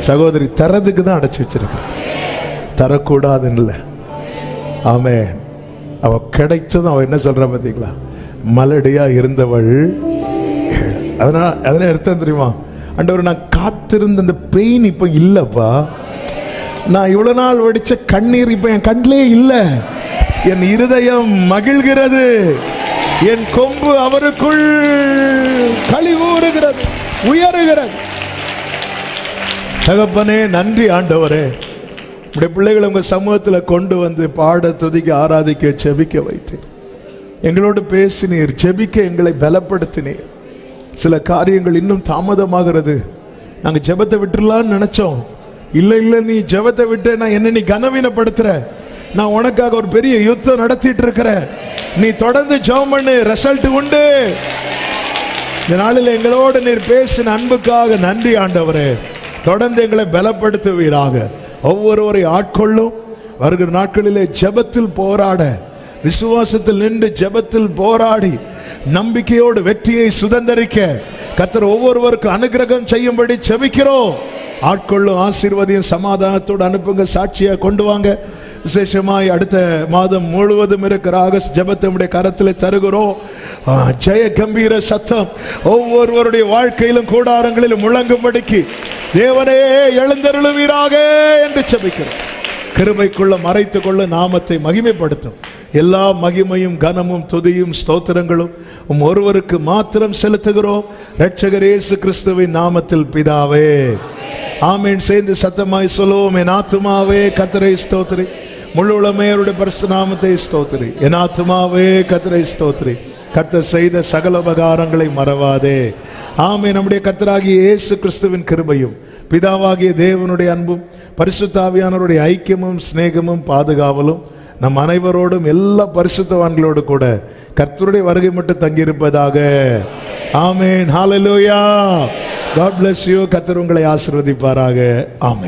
சகோதரி தரதுக்கு தான் அடைச்சி வச்சிருக்கிறார், தரக்கூடாதுன்னு இல்லை. அவன் அவ கிடைச்சதும் அவன் என்ன சொல்ற பார்த்தீங்களா, மலடியா இருந்தவள். அதனால அர்த்தம் தெரியுமா, ஆண்டவர் நான் காத்திருந்த அந்த பெயின் இப்போ இல்லைப்பா, நான் இவ்வளவு நாள் வடிச்ச கண்ணீர் இப்போ என் கண்ணிலே இல்லை, என் இருதயம் மகிழ்கிறது, என் கொம்பு அவருக்குள் களி ஊறுகிறது, உயருகிறது. தகப்பனே நன்றி ஆண்டவரே, உடைய பிள்ளைகளை உங்கள் சமூகத்தில் கொண்டு வந்து பாட, துதிக்க, ஆராதிக்க, செபிக்க வைத்தீர். எங்களோடு பேசினீர், செபிக்க எங்களை பலப்படுத்தினீர். சில காரியங்கள் இன்னும் தாமதமாகிறது. நாங்கள் ஜெபத்தை விட்டுடலான்னு நினைச்சோம். இல்லை இல்லை, நீ ஜெபத்தை விட்டு நான் என்ன நீ கனவீனப்படுத்துற. நான் உனக்காக ஒரு பெரிய யுத்தம் நடத்திட்டு இருக்கிறேன். நீ தொடர்ந்து ஜெபம் பண்ணு, ரிசல்ட் உண்டு. இந்த நாளில் எங்களோடு நீர் பேசின அன்புக்காக நன்றி ஆண்டவரே. தொடர்ந்து எங்களை பலப்படுத்துவீராக. ஒவ்வொருவரை ஆட்கொள்ளும். வருகிற நாட்களிலே ஜெபத்தில் போராட, விசுவாசத்தில் நின்று ஜெபத்தில் போராடி நம்பிக்கையோடு வெற்றியை சுதந்தரிக்க கர்த்தர் ஒவ்வொருவருக்கும் அனுகிரகம் செய்யும்படி ஜெபிக்கிறோம். ஆட்கொள்ளும், ஆசீர்வாதியும், சமாதானத்தோடு அனுப்புங்க. சாட்சியா கொண்டு வாங்க. விசேஷமாய் அடுத்த மாதம் முழுவதும் இருக்கிற ஆகஸ்ட் ஜெபத்தை கரத்தில் தருகிறோம். ஜெய கம்பீர சத்தம் ஒவ்வொருவருடைய வாழ்க்கையிலும் கூடாரங்களிலும் முழங்கும்படிக்கு தேவனே எழுந்தருளுவீராக என்று ஜெபிக்கிறோம். கிருபைக்குள்ள மறைத்துக் கொள்ள நாமத்தை மகிமைப்படுத்தும். எல்லா மகிமையும் கனமும் துதியும் ஸ்தோத்திரங்களும் ஒருவருக்கு மாத்திரம் செலுத்துகிறோம், இரட்சகர் இயேசு கிறிஸ்துவின் நாமத்தில் பிதாவே, ஆமீன். சேர்ந்து சத்தமாய் சொல்லுவோம். என் ஆத்துமாவே கர்த்தரை ஸ்தோத்திரி, முழு உளமையருடைய பரிசுத்த நாமத்தை ஸ்தோத்திரி. என் ஆத்துமாவே கர்த்தரை ஸ்தோத்திரி, கர்த்தர் செய்த சகல உபகாரங்களை மறவாதே. ஆமென். நம்முடைய கர்த்தராகிய இயேசு கிறிஸ்துவின் கிருபையும் பிதாவாகிய தேவனுடைய அன்பும் பரிசுத்த ஆவியானவருடைய ஐக்கியமும் சிநேகமும் பாதுகாவலும் நம் அனைவரோடும் எல்லா பரிசுத்தவான்களோடு கூட கர்த்தருடைய வருகை மட்டும் தங்கியிருப்பதாக. ஆமென். ஹல்லேலூயா. God bless you. கர்த்தர் உங்களை ஆசீர்வதிப்பாராக. ஆமென்.